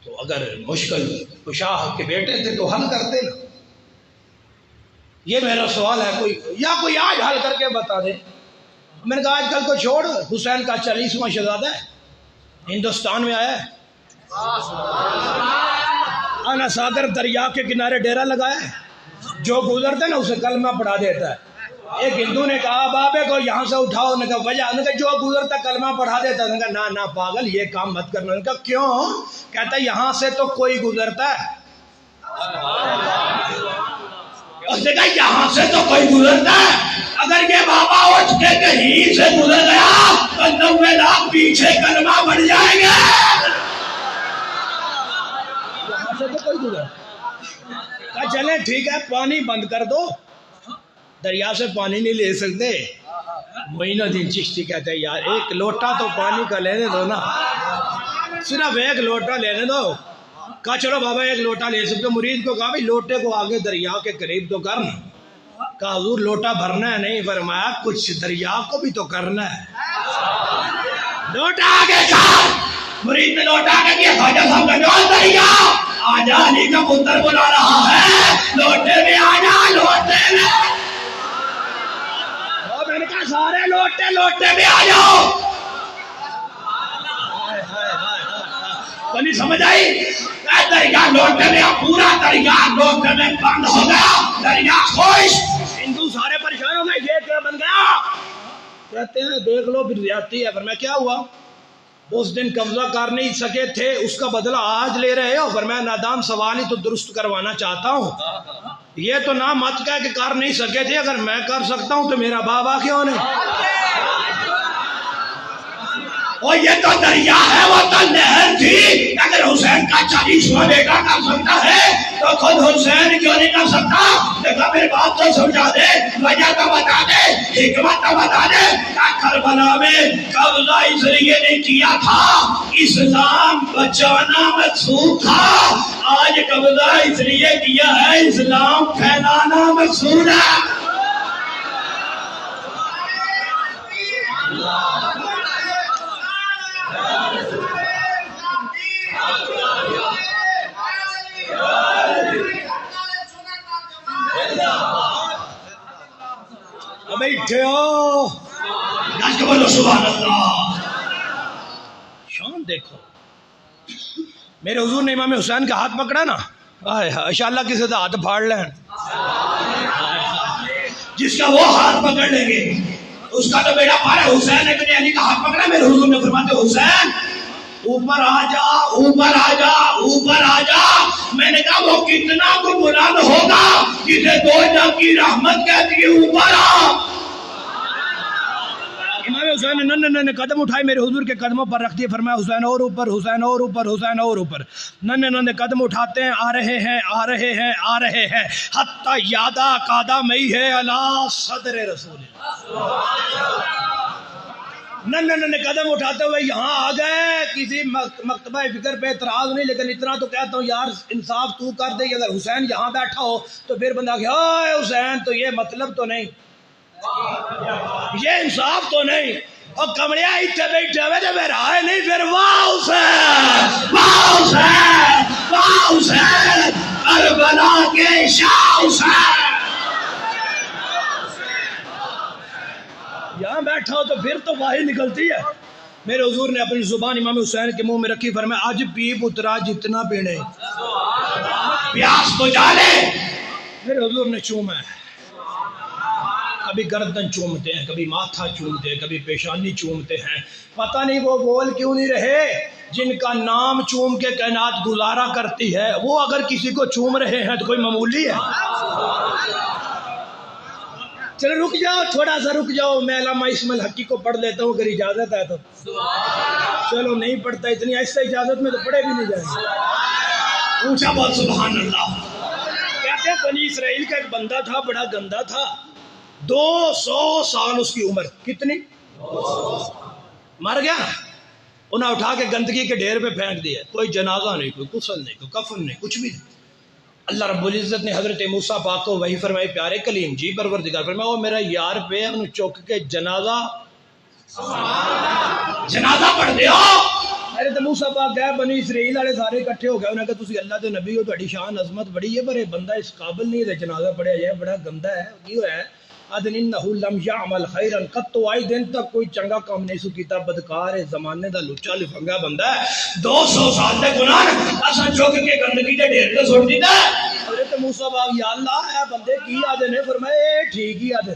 Speaker 1: تو اگر مشکل کشا کے بیٹے تھے تو حل کرتے نا. یہ میرا سوال ہے، کوئی آج حل کر کے بتا دے. میں نے کہا آج کل کو چھوڑ، حسین کا 40واں شہزادہ ہے، ہندوستان میں آیا ہے، آنا ساگر دریا کے کنارے ڈیرا لگایا ہے. جو گزرتے نا اسے کلمہ پڑھا دیتا ہے. ایک ہندو نے کہا بابے کو یہاں سے اٹھاؤ. نے کہا وجہ؟ نے کہا جو گزرتا کلمہ پڑھا دیتا. نے کہا نہ پاگل، یہ کام مت کرنا. نے کہا کیوں؟ کہتا ہے یہاں سے تو کوئی گزرتا ہے. اس نے کہا یہاں سے تو کوئی گزرتا ہے، اگر یہ بابا اٹھ کے کہیں سے گزر گیا تو 90 لاکھ پیچھے کلمہ بڑھ جائیں گے. یہاں سے تو کوئی گزر. کہا چلیں ٹھیک ہے، پانی بند کر دو. دریا سے پانی نہیں لے سکتے. معین الدین چشتی کہتے ہیں یار ایک لوٹا تو پانی کا لینے دو نا، صرف ایک لوٹا لینے دو. کہا چلو بابا ایک لوٹا لے سکتے. مرید کو کہا بھائی لوٹے کو آگے دریا کے قریب تو کرنا. کہا حضور لوٹا بھرنا ہے نہیں. فرمایا کچھ دریا کو بھی تو کرنا ہے. لوٹا آگے کھا. مرید نے لوٹا آگے کیا. خواجہ صاحب کا جو دریا آجا علی کا پتر بلا رہا ہے، لوٹے میں آجا، لوٹے میں. میں نے کہا سارے لوٹے میں آ جاؤ. نہیں سمجھ آئی؟ دریا لوٹے میں، پورا دریا لوٹے میں بند ہو گیا. دریا خوش. ہندو سارے پریشان ہو گئے، یہ کیا بن گیا؟ کہتے ہیں دیکھ لو پھر زیادتی ہے. فرمایا کیا ہوا؟ اس دن قبضہ کر نہیں سکے تھے، اس کا بدلہ آج لے رہے ہو. فرمایا نادام سوال ہی تو درست کروانا چاہتا ہوں. یہ تو نہ مت کہہ کہ کر نہیں سکے تھے، اگر میں کر سکتا ہوں تو میرا بابا کیوں نہیں؟ اور یہ تو دریا ہے، وہ تو نہر تھی. اگر حسین کا 40واں بیٹا کر سکتا ہے تو خود حسین کیوں نہیں کر سکتا؟ دیکھا میری بات تو سمجھا دے، وجہ تو بتا دے، حکمت تو بتا دے. کربلا میں قبضہ اس لیے نہیں کیا تھا، اسلام بچانا مقصود تھا. آج قبضہ اس لیے کیا ہے، اسلام پھیلانا مقصود ہے. بیٹھے ہو بولو سبحان اللہ. شان دیکھو، میرے حضور نے امام حسین کا ہاتھ پکڑا نا، انشاءاللہ کسی سے ہاتھ پھاڑ لیں. جس کا وہ ہاتھ پکڑ لیں گے اس کا تو بیڑا پار ہے. حسین ابن علی کا ہاتھ پکڑا، میرے حضور نے فرماتے حسین اوپر آ جا، اوپر آ جا، اوپر آ جا. میں نے کہا وہ کتنا کو بلند ہوگا جسے دو جگ کی رحمت کہتی ہے اوپر آ. امام حسین نے نن نن قدم اٹھائے، میرے حضور کے قدموں پر رکھ دیے. فرمایا حسین اور اوپر، حسین اور اوپر، حسین اور اوپر. نن نن قدم اٹھاتے ہیں، آ رہے ہیں، آ رہے ہیں، آ رہے ہیں. حتی یادا قادہ مئی ہے علی صدر رسول اللہ. نن نن قدم اٹھاتے ہوئے یہاں آ گئے. کسی مکتبہ فکر پہ اعتراض نہیں، لیکن اتنا تو کہتا ہوں یار انصاف تو کر دے. اگر حسین یہاں بیٹھا ہو تو پھر بندہ کہ اے حسین تو یہ مطلب تو نہیں، یہ انصاف تو نہیں. اور کمڑیا اتنے بیٹھے ہوئے تو پھر آئے نہیں، پھر واہ حسین، واہ حسین، واہ حسین، کربلا کے شاہ حسین. یہاں بیٹھا ہو تو پھر تو واہی نکلتی ہے. میرے حضور نے اپنی زبان امام حسین کے منہ میں رکھی. فرمایا آج پیپ اترا جتنا پینے، پیاس تو جانے. میرے حضور نے چوما ہے. کبھی گردن چومتے ہیں، کبھی ماتھا چومتے ہیں، کبھی پیشانی چومتے ہیں. پتہ نہیں وہ بول کیوں نہیں رہے. جن کا نام چوم کے کائنات گزارا کرتی ہے وہ اگر کسی کو چوم رہے ہیں تو کوئی معمولی ہے؟ چلو رک جاؤ، تھوڑا سا رک جاؤ. میں علامہ اسماعیل حقی کو پڑھ لیتا ہوں اگر اجازت ہے تو. چلو نہیں پڑھتا، اتنی ایسا اجازت میں تو پڑھے بھی نہیں جائیں گے. اونچا بول سبحان اللہ. کہتے ہیں بنی اسرائیل کا ایک بندہ تھا، بڑا گندا تھا. 200 سال اس کی عمر. کتنی؟ مر گیا. انہیں اٹھا کے گندگی کے ڈھیر پہ پھینک دیا. کوئی جنازہ نہیں، کوئی غسل نہیں، کوئی کفن نہیں، کچھ بھی نہیں. اللہ رب العزت نے حضرت موسیٰ پاک کو وحی فرمائی، پیارے کلیم جی پروردگار فرمایا وہ میرا یار پہ انہوں چوک کے جنازہ پڑھ دیا. حضرت موسیٰ پاک گئے، بنی اسرائیل والے سارے اکٹھے ہو گئے. انہوں نے کہا تسی اللہ دے نبی ہو، تہاڈی شان عظمت بڑی ہے، پر یہ بندہ اس قابل نہیں ہے جنازہ پڑھیا جائے، بڑا گندا ہے. کی ہوا ہے؟ ادن انہو لم یعمل خیرا قط، آئی دن تک کوئی چنگا کام نہیں سو کیتا. بدکار ہے، زمانے دا لچا لفنگا بندہ ہے. 200 سال دے گناہ اساں چوک کے گندگی دے ڈھیر تے سٹ دیتا. حضرت موسیٰ پاک یا اللہ اے بندے کی آدھے نے؟ فرمایا ٹھیک ہی آدھے.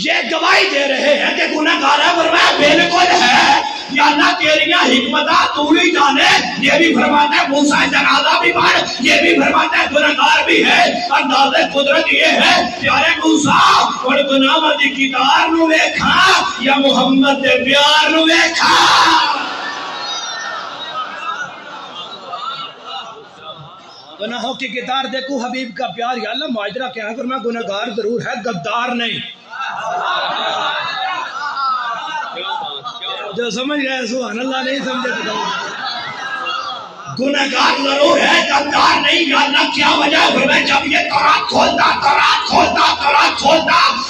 Speaker 1: یہ گواہی دے رہے ہیں کہ گناہ گار ہے. فرمایا بالکل ہے یا اللہ تیریاں حکمتاں تو ہی جانے. یہ بھی فرماتا ہے موسیٰ جنازہ بھی پڑھ، یہ بھی فرماتا ہے گناہ گار بھی ہے. انداز قدرت یہ ہے پیارے موسیٰ اور گناہ دی کتار نو ویکھا یا محمد دے پیار نو ویکھا. گناہوں کی کتار دیکھو، حبیب کا پیار. یا اللہ معاجرہ کیا ہے؟ فرمایا گناہ گار ضرور ہے، غدار نہیں. جو سمجھ گئے سبحان اللہ، نہیں سمجھے تو گناہ گار ضرور ہے، غدار نہیں. یا اللہ کیا وجہ ہے؟ فرمایا جب یہ تورات کھولتا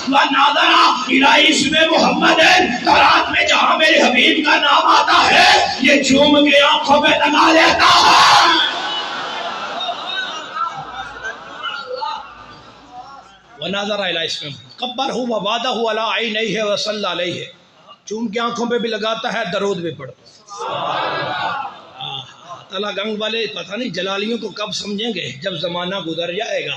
Speaker 1: وَنَظَرَ إِلَىٰ اسْمِ محمد، تورات میں جہاں میرے حبیب کا نام آتا ہے یہ چوم کے آنکھوں میں لگا لیتا ہے. وَنَظَرَ إِلَىٰ اسْمِ قَبَّرْهُ وَوَعَدَهُ عَلَىٰ عَيْنَيْهِ وَصَلَّى عَلَيْهِ. چوم کے آنکھوں پہ بھی لگاتا ہے، درود بھی پڑھتا. تلا گنگ والے پتہ نہیں جلالیوں کو کب سمجھیں گے، جب زمانہ گزر جائے گا.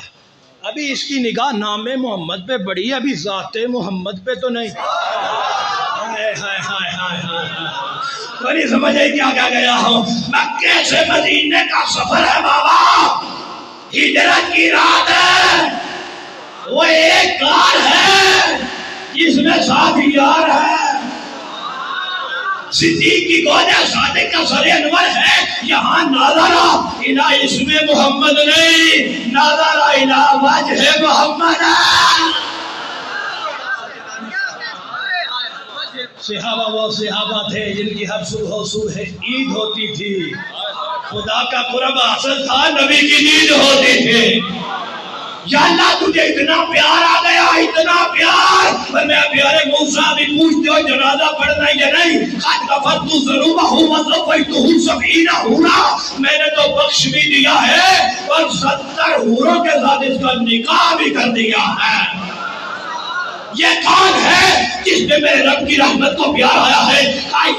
Speaker 1: ابھی اس کی نگاہ نام محمد پہ بڑی، ابھی ذات محمد پہ تو نہیں. تو نہیں سمجھے کیا گیا ہوں. مکے سے مدینے کا سفر ہے بابا، ہجرت کی رات ہے. وہ ایک کار ہے جس میں 7 یار ہے. صدیق کی گود صادق کا سر انور ہے، یہاں ناظرہ الہ اسم محمد نہیں، ناظرہ الہ وجہ محمد ہے۔ صحابہ وہ صحابہ تھے جن کی ہر صبح صبح عید ہوتی تھی، خدا کا قرب حاصل تھا، نبی کی دید ہوتی تھی۔ یا اللہ تجھے اتنا پیار آ گیا، اتنا پیار، اور میں پیارے موسیٰ بھی پوچھتے ہو جنازہ پڑھنا ہے یا نہیں؟ قد غفرت ذنوبہ وصفیتہ 70 حورا، میں نے تو بخش بھی دیا ہے اور 70 حوروں کے ساتھ اس کا نکاح بھی کر دیا ہے۔ یہ کون ہے جس میں میرے رب کی رحمت کو پیار آیا ہے؟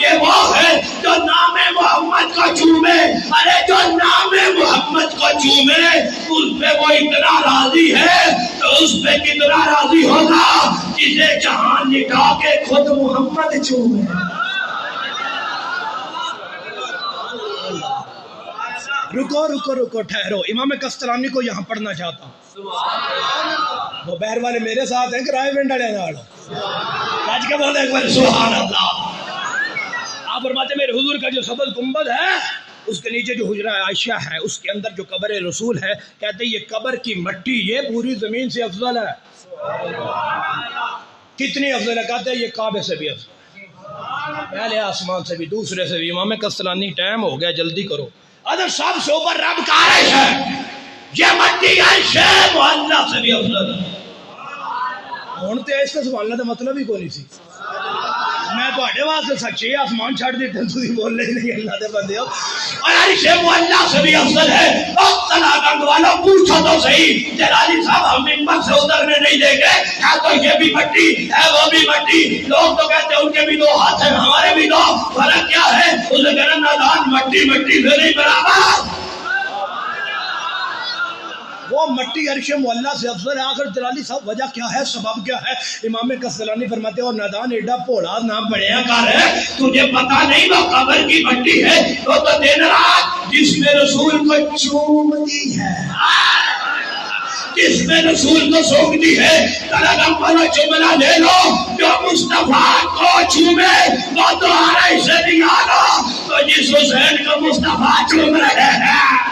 Speaker 1: یہ وہ ہے جو نام محمد کو چومے، ارے جو نام محمد کو چومے اس پہ وہ اتنا راضی ہے تو اس پہ کتنا راضی ہوگا جسے جہان نکا کے خود محمد چومے۔ رکو رکو رکو ٹھہرو، امام قسطلانی کو یہاں پڑھنا چاہتا ہوں۔ وہ بہر والے میرے ساتھ ہیں کہ رائے وینڈڑے ناڑو آج کے بولے ایک بار سبحان اللہ۔ آپ فرماتے میرے حضور کا جو سبز گنبد ہے اس کے نیچے جو حجرہ عائشہ ہے اس کے اندر جو قبر رسول ہے، کہتے ہیں یہ قبر کی مٹی یہ پوری زمین سے افضل ہے۔ کتنی افضل ہے؟ کہتے ہیں یہ کعبے سے بھی افضل، پہلے آسمان سے بھی، دوسرے سے بھی۔ امام قسطلانی ٹائم ہو گیا، جلدی کرو۔ ادھر سب سے اوپر رب کا عرش ہے، یہ مٹی عرش ہے، وہ اللہ سے بھی افضل ہے۔ ہونتے اس کا سبحان اللہ کا مطلب ہی کوئی نہیں سی۔ میں تو اڈے واسطے سچے آسمان چھڑ دیتے تھی بول رہے نہیں اللہ دے بندے ہو، اور عرش وہ اللہ سے بھی افضل ہے۔ اطلاع گنگ والا پوچھو تو صحیح، جلالی صاحب ہم منبر سے اترنے نہیں دیں گے، ہے تو یہ بھی مٹی ہے وہ بھی مٹی۔ لوگ تو کہتے ہیں ان کے بھی دو ہاتھ ہیں ہمارے بھی دو، فرق کیا ہے؟ اسے کہنا نادان مٹی مٹی سے نہیں برابر، وہ مٹی عرش معلیٰ سے افضل ہے۔ آخر جلالی صاحب وجہ کیا ہے، سبب کیا ہے؟ امام قسطلانی فرماتے ہیں اور نادان ایڈا پوڑا نہ بڑھیا کر ہے، تجھے پتا نہیں وہ قبر کی مٹی ہے، وہ تو دن رات جس میں رسول کو چومتی ہے، جس میں رسول کو سونگتی ہے۔ تلگم والا جملہ لے لو، جو مصطفیٰ کو چومے وہ تو عرش سے نہیں آنا، تو جس حسین کو مصطفیٰ چوم رہے ہیں۔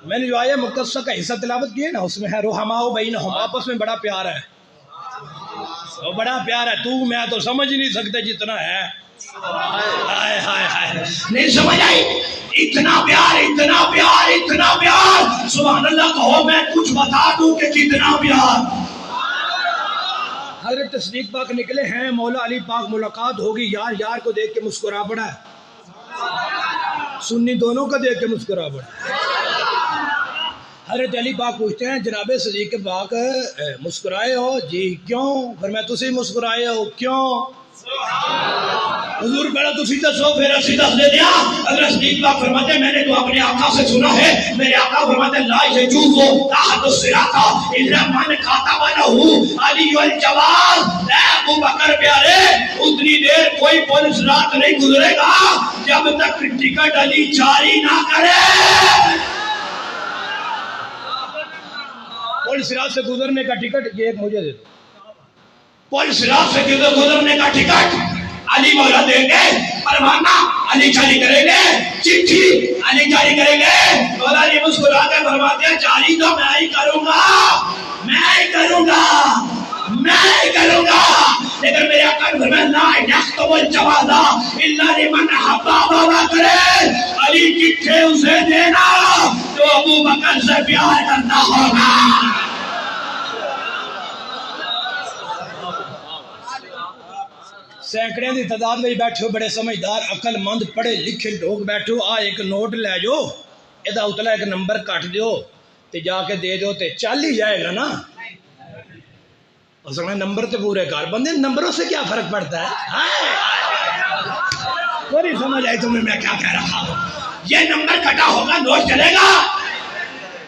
Speaker 1: میں نے جو آیا مقدسہ کا حصہ تلاوت کیا نا اس میں ہے رحماء بینہم، آپس میں بڑا پیار ہے، وہ بڑا پیار ہے، تو میں تو سمجھ نہیں سکتے جتنا ہے۔ ہائے ہائے ہائے، نہیں سمجھ آئی؟ اتنا پیار اتنا پیار اتنا پیار، سبحان اللہ کہو میں کچھ بتا دوں کہ کتنا پیار۔ حضرت صدیق پاک نکلے ہیں، مولا علی پاک ملاقات ہوگی، یار یار کو دیکھ کے مسکرا پڑا ہے، سنی دونوں کو دیکھ کے مسکرا پڑا۔ حضرت علی پاک پوچھتے ہیں جناب صدیق پاک مسکرائے ہو؟ جی کیوں؟ پھر میں تسی مسکرائے ہو کیوں؟ حضور پہلے تسی دسو پھر اسی دس دے دیا۔ حضرت صدیق پاک فرماتے ہیں میں نے تو اپنے آقا سے سنا ہے، میرے آقا فرماتے ہیں لا یجوز تحت الصراط الا من کاتب له علی الجواد۔ اے ابو بکر پیارے، اتنی دیر کوئی پولیس رات نہیں گزرے گا جب تک ٹکٹ علی جاری نہ کرے۔ پولیس رات سے گزرنے کا ٹکٹ یہ ایک مجھے دے دو، پولیس رات سے گزرنے کا ٹکٹ علی مولا دیں گے، پروانہ علی جاری کریں گے، چٹھی علی جاری کریں گے۔ مولا علی مسکرا کر فرماتے ہیں جاری تو میں ہی کروں گا، میں ہی کروں گا، میں ہی کروں گا، لیکن میرے آقا نے فرمایا لا یکتب الجواز الا لمن احب ابا بکر۔ علی چٹھے اسے دینا جو ابو بکر سے پیار کرتا ہوگا۔ سینکڑے دی تعداد میں بیٹھو، بڑے سمجھدار عقل مند پڑھے لکھے لوگ بیٹھو، آ ایک نوٹ لے جو، ادا اتلا ایک نمبر کٹ دیو تے جا کے دے دو تے چل ہی جائے گا نا۔ اس میں نمبر تے پورے کار بندے، نمبروں سے کیا فرق پڑتا ہے؟ کوئی سمجھ آئی تمہیں میں کیا کہہ رہا ہوں؟ یہ نمبر کٹا ہوگا نوٹ چلے گا،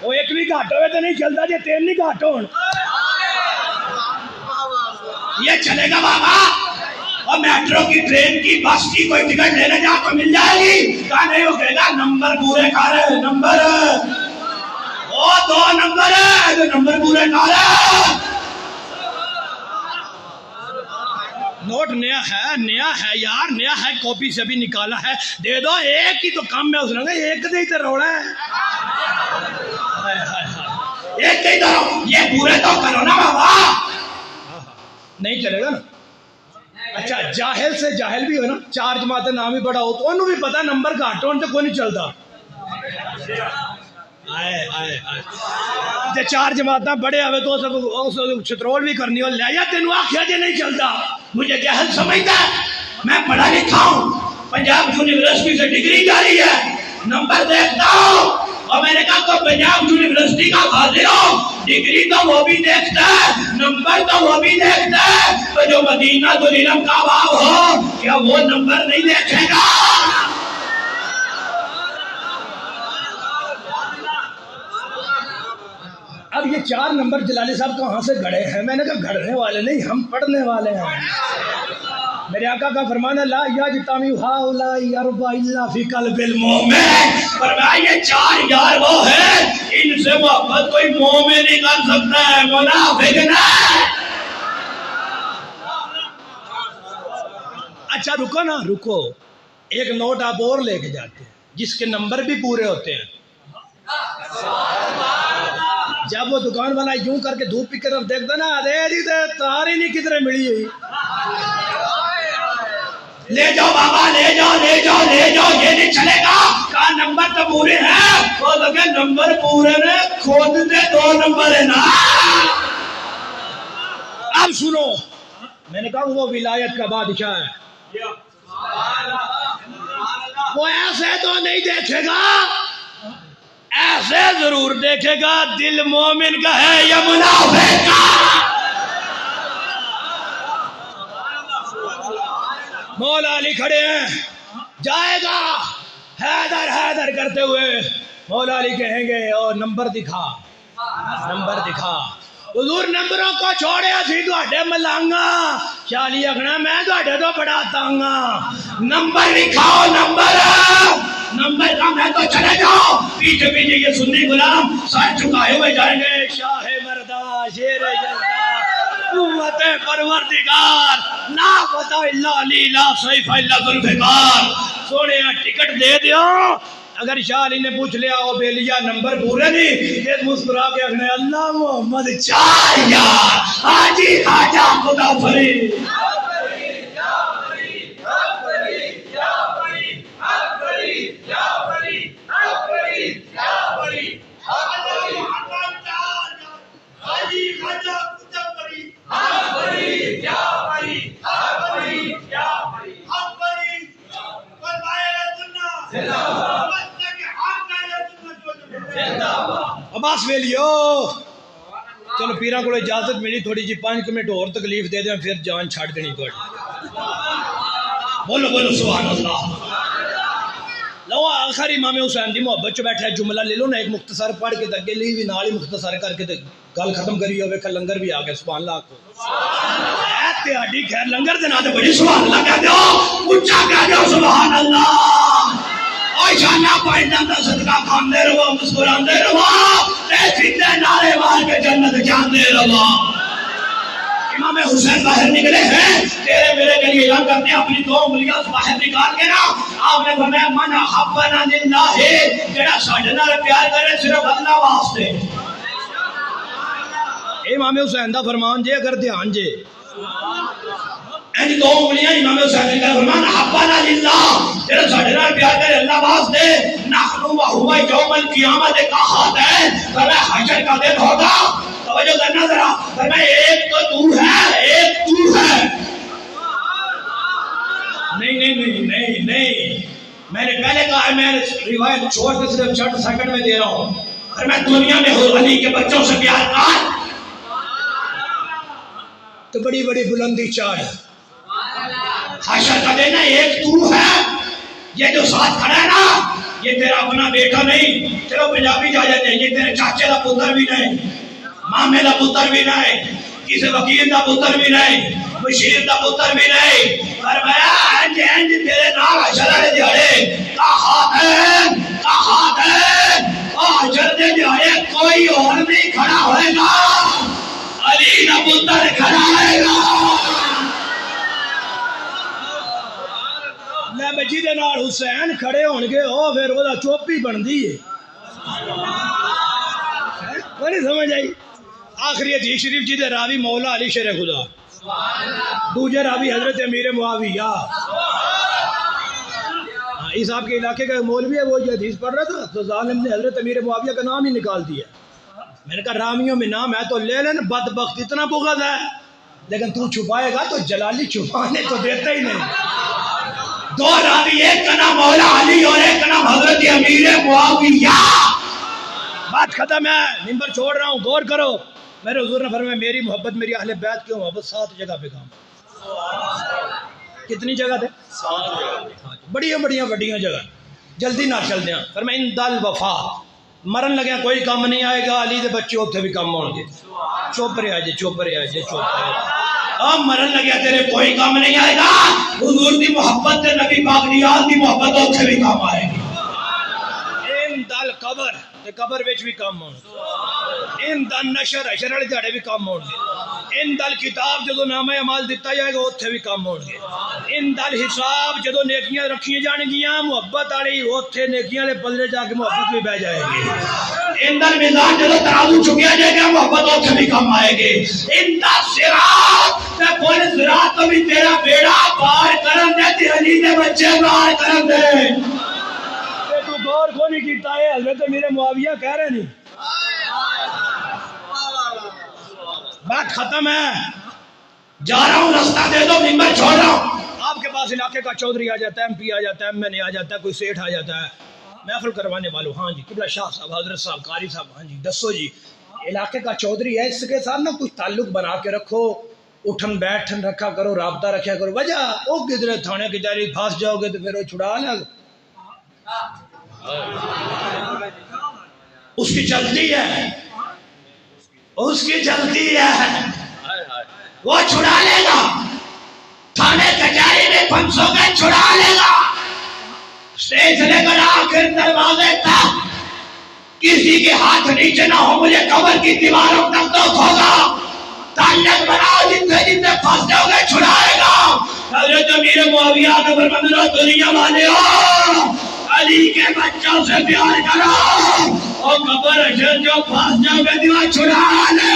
Speaker 1: وہ ایک بھی گھاٹ ہوئے تو نہیں چلتا، جی تین نہیں گھاٹ ہو یہ چلے گا بابا۔ اور میٹرو کی ٹرین کی بس کی کوئی ٹکٹ لینے جا تو مل جائے گی، کہا نہیں وہ کہے گا نمبر پورے کھا رہے نمبر۔ او 2 نمبر ہے تو نمبر پورے نہ نوٹ نیا ہے یار، نیا ہے، کاپی سے بھی نکالا ہے، دے دو، ایک ہی تو کم ہے اس نے، ایک دے ہی تو روڑا ہے، ایک ہی تو یہ پورے تو کرو نا بابا، نہیں چلے گا نا۔ اچھا جاہل سے جاہل بھی ہو نا، 4 جماعتیں نام ہی بڑا ہو تو انہوں بھی پتا نمبر گھاٹ ہونے تو کوئی نہیں چلتا، جے 4 جماعتیں بڑے ہوئے تو چترول بھی کرنی ہو لے یا تینوں آخیا جے نہیں چلتا، مجھے جہل سمجھتا ہے، میں پڑھا لکھا ہوں، پنجاب یونیورسٹی سے ڈگری جاری ہے، نمبر دیکھتا ہوں، اور میں نے کہا تو پنجاب یونیورسٹی کا حاضر ہو، ڈگری تو وہ بھی دیکھتا ہے، نمبر تو وہ بھی دیکھتا ہے، تو جو مدینہ العلم کا باب ہو کیا وہ نمبر نہیں دیکھے گا؟ اب یہ 4 نمبر جلالی صاحب کہاں سے گھڑے ہیں؟ میں نے کہا گھڑنے والے نہیں، ہم پڑھنے والے ہیں۔ میرے آقا کا فرمان ہے لا یجتمع ہؤلاء الاربع الا فی قلب المؤمن، فرمایا یہ 4 یار وہ ہیں ان سے محبت کوئی مومن نہیں کر سکتا ہے، منافق نہیں۔ اچھا رکو نا، رکو، ایک نوٹ آپ اور لے کے جاتے ہیں جس کے نمبر بھی پورے ہوتے ہیں، جب وہ دکان والا یوں کر کے دھوپ کی طرف دیکھتا نا، ارے جی تار ہی نہیں کدھر ملی ہوئی، لے جاؤ بابا، لے جاؤ لے جاؤ لے جاؤ، یہ نہیں چلے گا، کہا نمبر تو پورے ہیں، وہ لگے نمبر پورے نے کھود دے 2 نمبر ہے نا۔ اب سنو، میں نے کہا وہ ولایت کا بادشاہ ہے، وہ ایسے تو نہیں دیکھے گا، ایسے ضرور دیکھے گا دل مومن کا ہے یا منافق کا۔ مولا علی کھڑے ہیں، جائے گا حیدر حیدر کرتے ہوئے، مولا علی کہیں گے او نمبر دکھا، نمبر دکھا، حضور نمبروں کو چھوڑے اسی تواڈے ملانگا، شالی اکھنا میں تواڈے تو بڑا تانگا، نمبر دکھاؤ، نمبر کا میں تو چلے جاؤ، پیچھے پیچھے یہ سنی غلام سر چکائے ہوئے جائیں گے، شاہ مردہ شیر جلدہ قوت پروردگار لا فتح الا علی لا سیف الا ذوالفقار، سونے ٹکٹ دے دیو۔ اگر شاہ علی نے پوچھ لیا او بیلیا نمبر پورے نہیں، یہ مسکرا کے اگنے اللہ محمد 4 یار حاجی خواجہ خدا فرید، عباس ویلیو چلو پیرا کو اجازت ملی تھوڑی جی 5 منٹ اور تکلیف دے دیں پھر جان چھاڑ دینی تھوڑی، بولو بولو سبحان اللہ۔ لو آخر امام حسین دی محبت چ بیٹھا جملہ لے لو نا، ایک مختصر پڑھ کے تگے لی بھی نال ہی مختصر کر کے گل ختم کری ہوئے، کہ لنگر بھی آ گیا، سبحان اللہ کو تہاڈی خیر لنگر دے نال تے بڑی سبحان اللہ کہہ دیو، اونچا کہہ دیو سبحان اللہ، اور شانہ پائندا دا صدقہ کھاندے رہو، مسکراندے رہو، تے سیدھے نعرے مار کے جنت جاندے رہو۔ امام حسین باہر نکلے ہیں، تیرے میرے کے لیے اعلان کرتے ہیں، اپنی 2 انگلیاں باہر نکال کے نا، آپ نے فرمایا من احبنا للہ، جڑا ساڈے نال پیار کرے صرف اللہ واسطے۔ امام حسین دا فرمان جے اگر دھیان جے، این 2 انگلیاں امام حسین کا فرمان احبنا للہ، جڑا ساڈے نال پیار کرے اللہ واسطے، نحن و هو یوم القیامت کا ہاتین، فرمایا حشر کا دن ہوگا، توجہ کرنا ذرا، فرمایا ایک تو تو ہے، ایک تو ہے، نہیں، میں نے پہلے کہا ہے، میں روایت چھوڑ کے صرف 60 سیکنڈ میں دے رہا ہوں، اور میں دنیا میں علی کے بچوں سے پیار کر تو بڑی بڑی بلندی چاڑ، حشر کا دینا ایک تو ہے، یہ جو ساتھ کھڑا ہے نا، یہ تیرا اپنا بیٹا نہیں، چلو پنجابی جا جاتے ہیں، یہ تیرے چاچے کا پتر بھی نہیں، مامے کا پتر بھی نہیں، کسی وکیل کا پتر بھی نہیں، مشیر کا پتر بھی نہیں، فرمایا انج تیرے نال حشر والے دیہڑے کا ہاتھ ہے، حشر دے دیہڑے کوئی اور نہیں کھڑا ہوئے گا، علی دا پتر کھڑا ہوئے گا۔ میں بجی دے نال حسین کھڑے ہون گے او پھر او دا چوپی بندی ہے، وہ نہیں سمجھ آئی؟ آخری حدیث شریف جی دے راوی مولا علی شیر خدا، دوجہ راوی حضرت امیر معاویہ۔ اس آپ کے علاقے کا مولوی ہے، وہ یہ حدیث پڑھ رہا تھا تو ظالم نے حضرت امیر معاویہ کا نام ہی نکال دیا۔ میں نے کہا رامیوں میں نام ہے تو لے لین، بدبخت اتنا بغض ہے، لیکن تو چھپائے گا تو جلالی چھپانے تو دیتا ہی نہیں۔ دو راوی، ایک کا نام مولا علی اور ایک کا نام حضرت امیر معاویہ۔ بات ختم ہے، ممبر چھوڑ رہا ہوں، غور کرو۔ میرے حضور نے فرمایا میری محبت، میری اہل بیت کی محبت 7 جگہ پہ کام۔ کتنی جگہ تھے؟ 7 جگہ، بڑیاں جگہ۔ جلدی نہ چل دیا۔ فرمایا ان دل وفا، مرن لگے کوئی کام نہیں آئے گا، علی دے بچے اتنے بھی کام ہون گے۔ چپ رہے آجے، چپ رہے آجے، چپ رہے آجے۔ مرن لگے تیرے کوئی کام نہیں آئے گا، حضور دی محبت تے نبی پاک دی یاد دی محبت اتنے بھی کام آئے گی۔ ان دل قبر تے قبر وچ بھی کام ہون گے۔ ان دل نشر، حشر والے دیہڑے بھی کام ہون گے۔ ان دل کتاب جدو نامہ اعمال دتا جائے گا اتنے بھی کام ہون گے۔ ان دل حساب جدو نیکیاں رکھیاں جان گیاں محبت والی، اتنے نیکیاں دے پلے جا کے محبت بھی بہ جائے گی۔ ان دل میزان جدو ترازو چکیا جائے گا محبت اتنے بھی کام آئے گی۔ ان دل صراط تے پل صراط تو بھی تیرا بیڑا پار کرن دے تے علی دے بچے پار کرن دے۔ تے تو غور کو نہیں کیتا ہے، حضرت میرے معاویہ کہہ رہے نہیں۔ بات ختم ہے، جا رہا ہوں، رستہ دے دو، ممبر چھوڑ رہا ہوں۔ آپ کے پاس علاقے کا چودھری آ جاتا ہے، ایم پی آ جاتا ہے، ایم این اے آ جاتا ہے، کوئی سیٹھ آ جاتا ہے، محفل کروانے والوں، ہاں جی قبلہ شاہ صاحب، حضرت صاحب، قاری صاحب، ہاں جی دسو جی علاقے کا چودھری ہے، اس کے ساتھ نا کچھ تعلق بنا کے رکھو، اٹھن بیٹھن رکھا کرو، رابطہ رکھا کرو۔ وجہ وہ کدھر تھانے کی تیاری پھنس جاؤ گے تو پھر وہ چھڑا لے، اس کی چلتی ہے، اس کی چلتی ہے، وہ چھڑا لے گا، تھانے کچہری میں پھنسو گے چھڑا لے گا، اسٹیج لے کر آخر دروازے تک کسی کے ہاتھ نیچے نہ ہو، مجھے قبر کی دیواروں تک تو ہوگا، تعلق بناؤ، جتنے جتنے پھنس جاؤ گے چھڑائے گا۔ حضرت امیر معاویہ کے فرمایا دنیا والے ہو، علی کے بچوں سے پیار کرو، اور قبر جو پھنس جاؤ گے دیوار چھڑا لے۔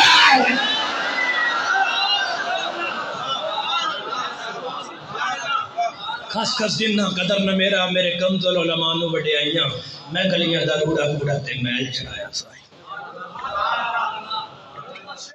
Speaker 1: خاص خاص دن نہ قدر نہ میرا، میرے کمزور علماء نو وڈے آئیاں، میں گلیاں دا روڑا کوڑا تے میل چڑھایا سا۔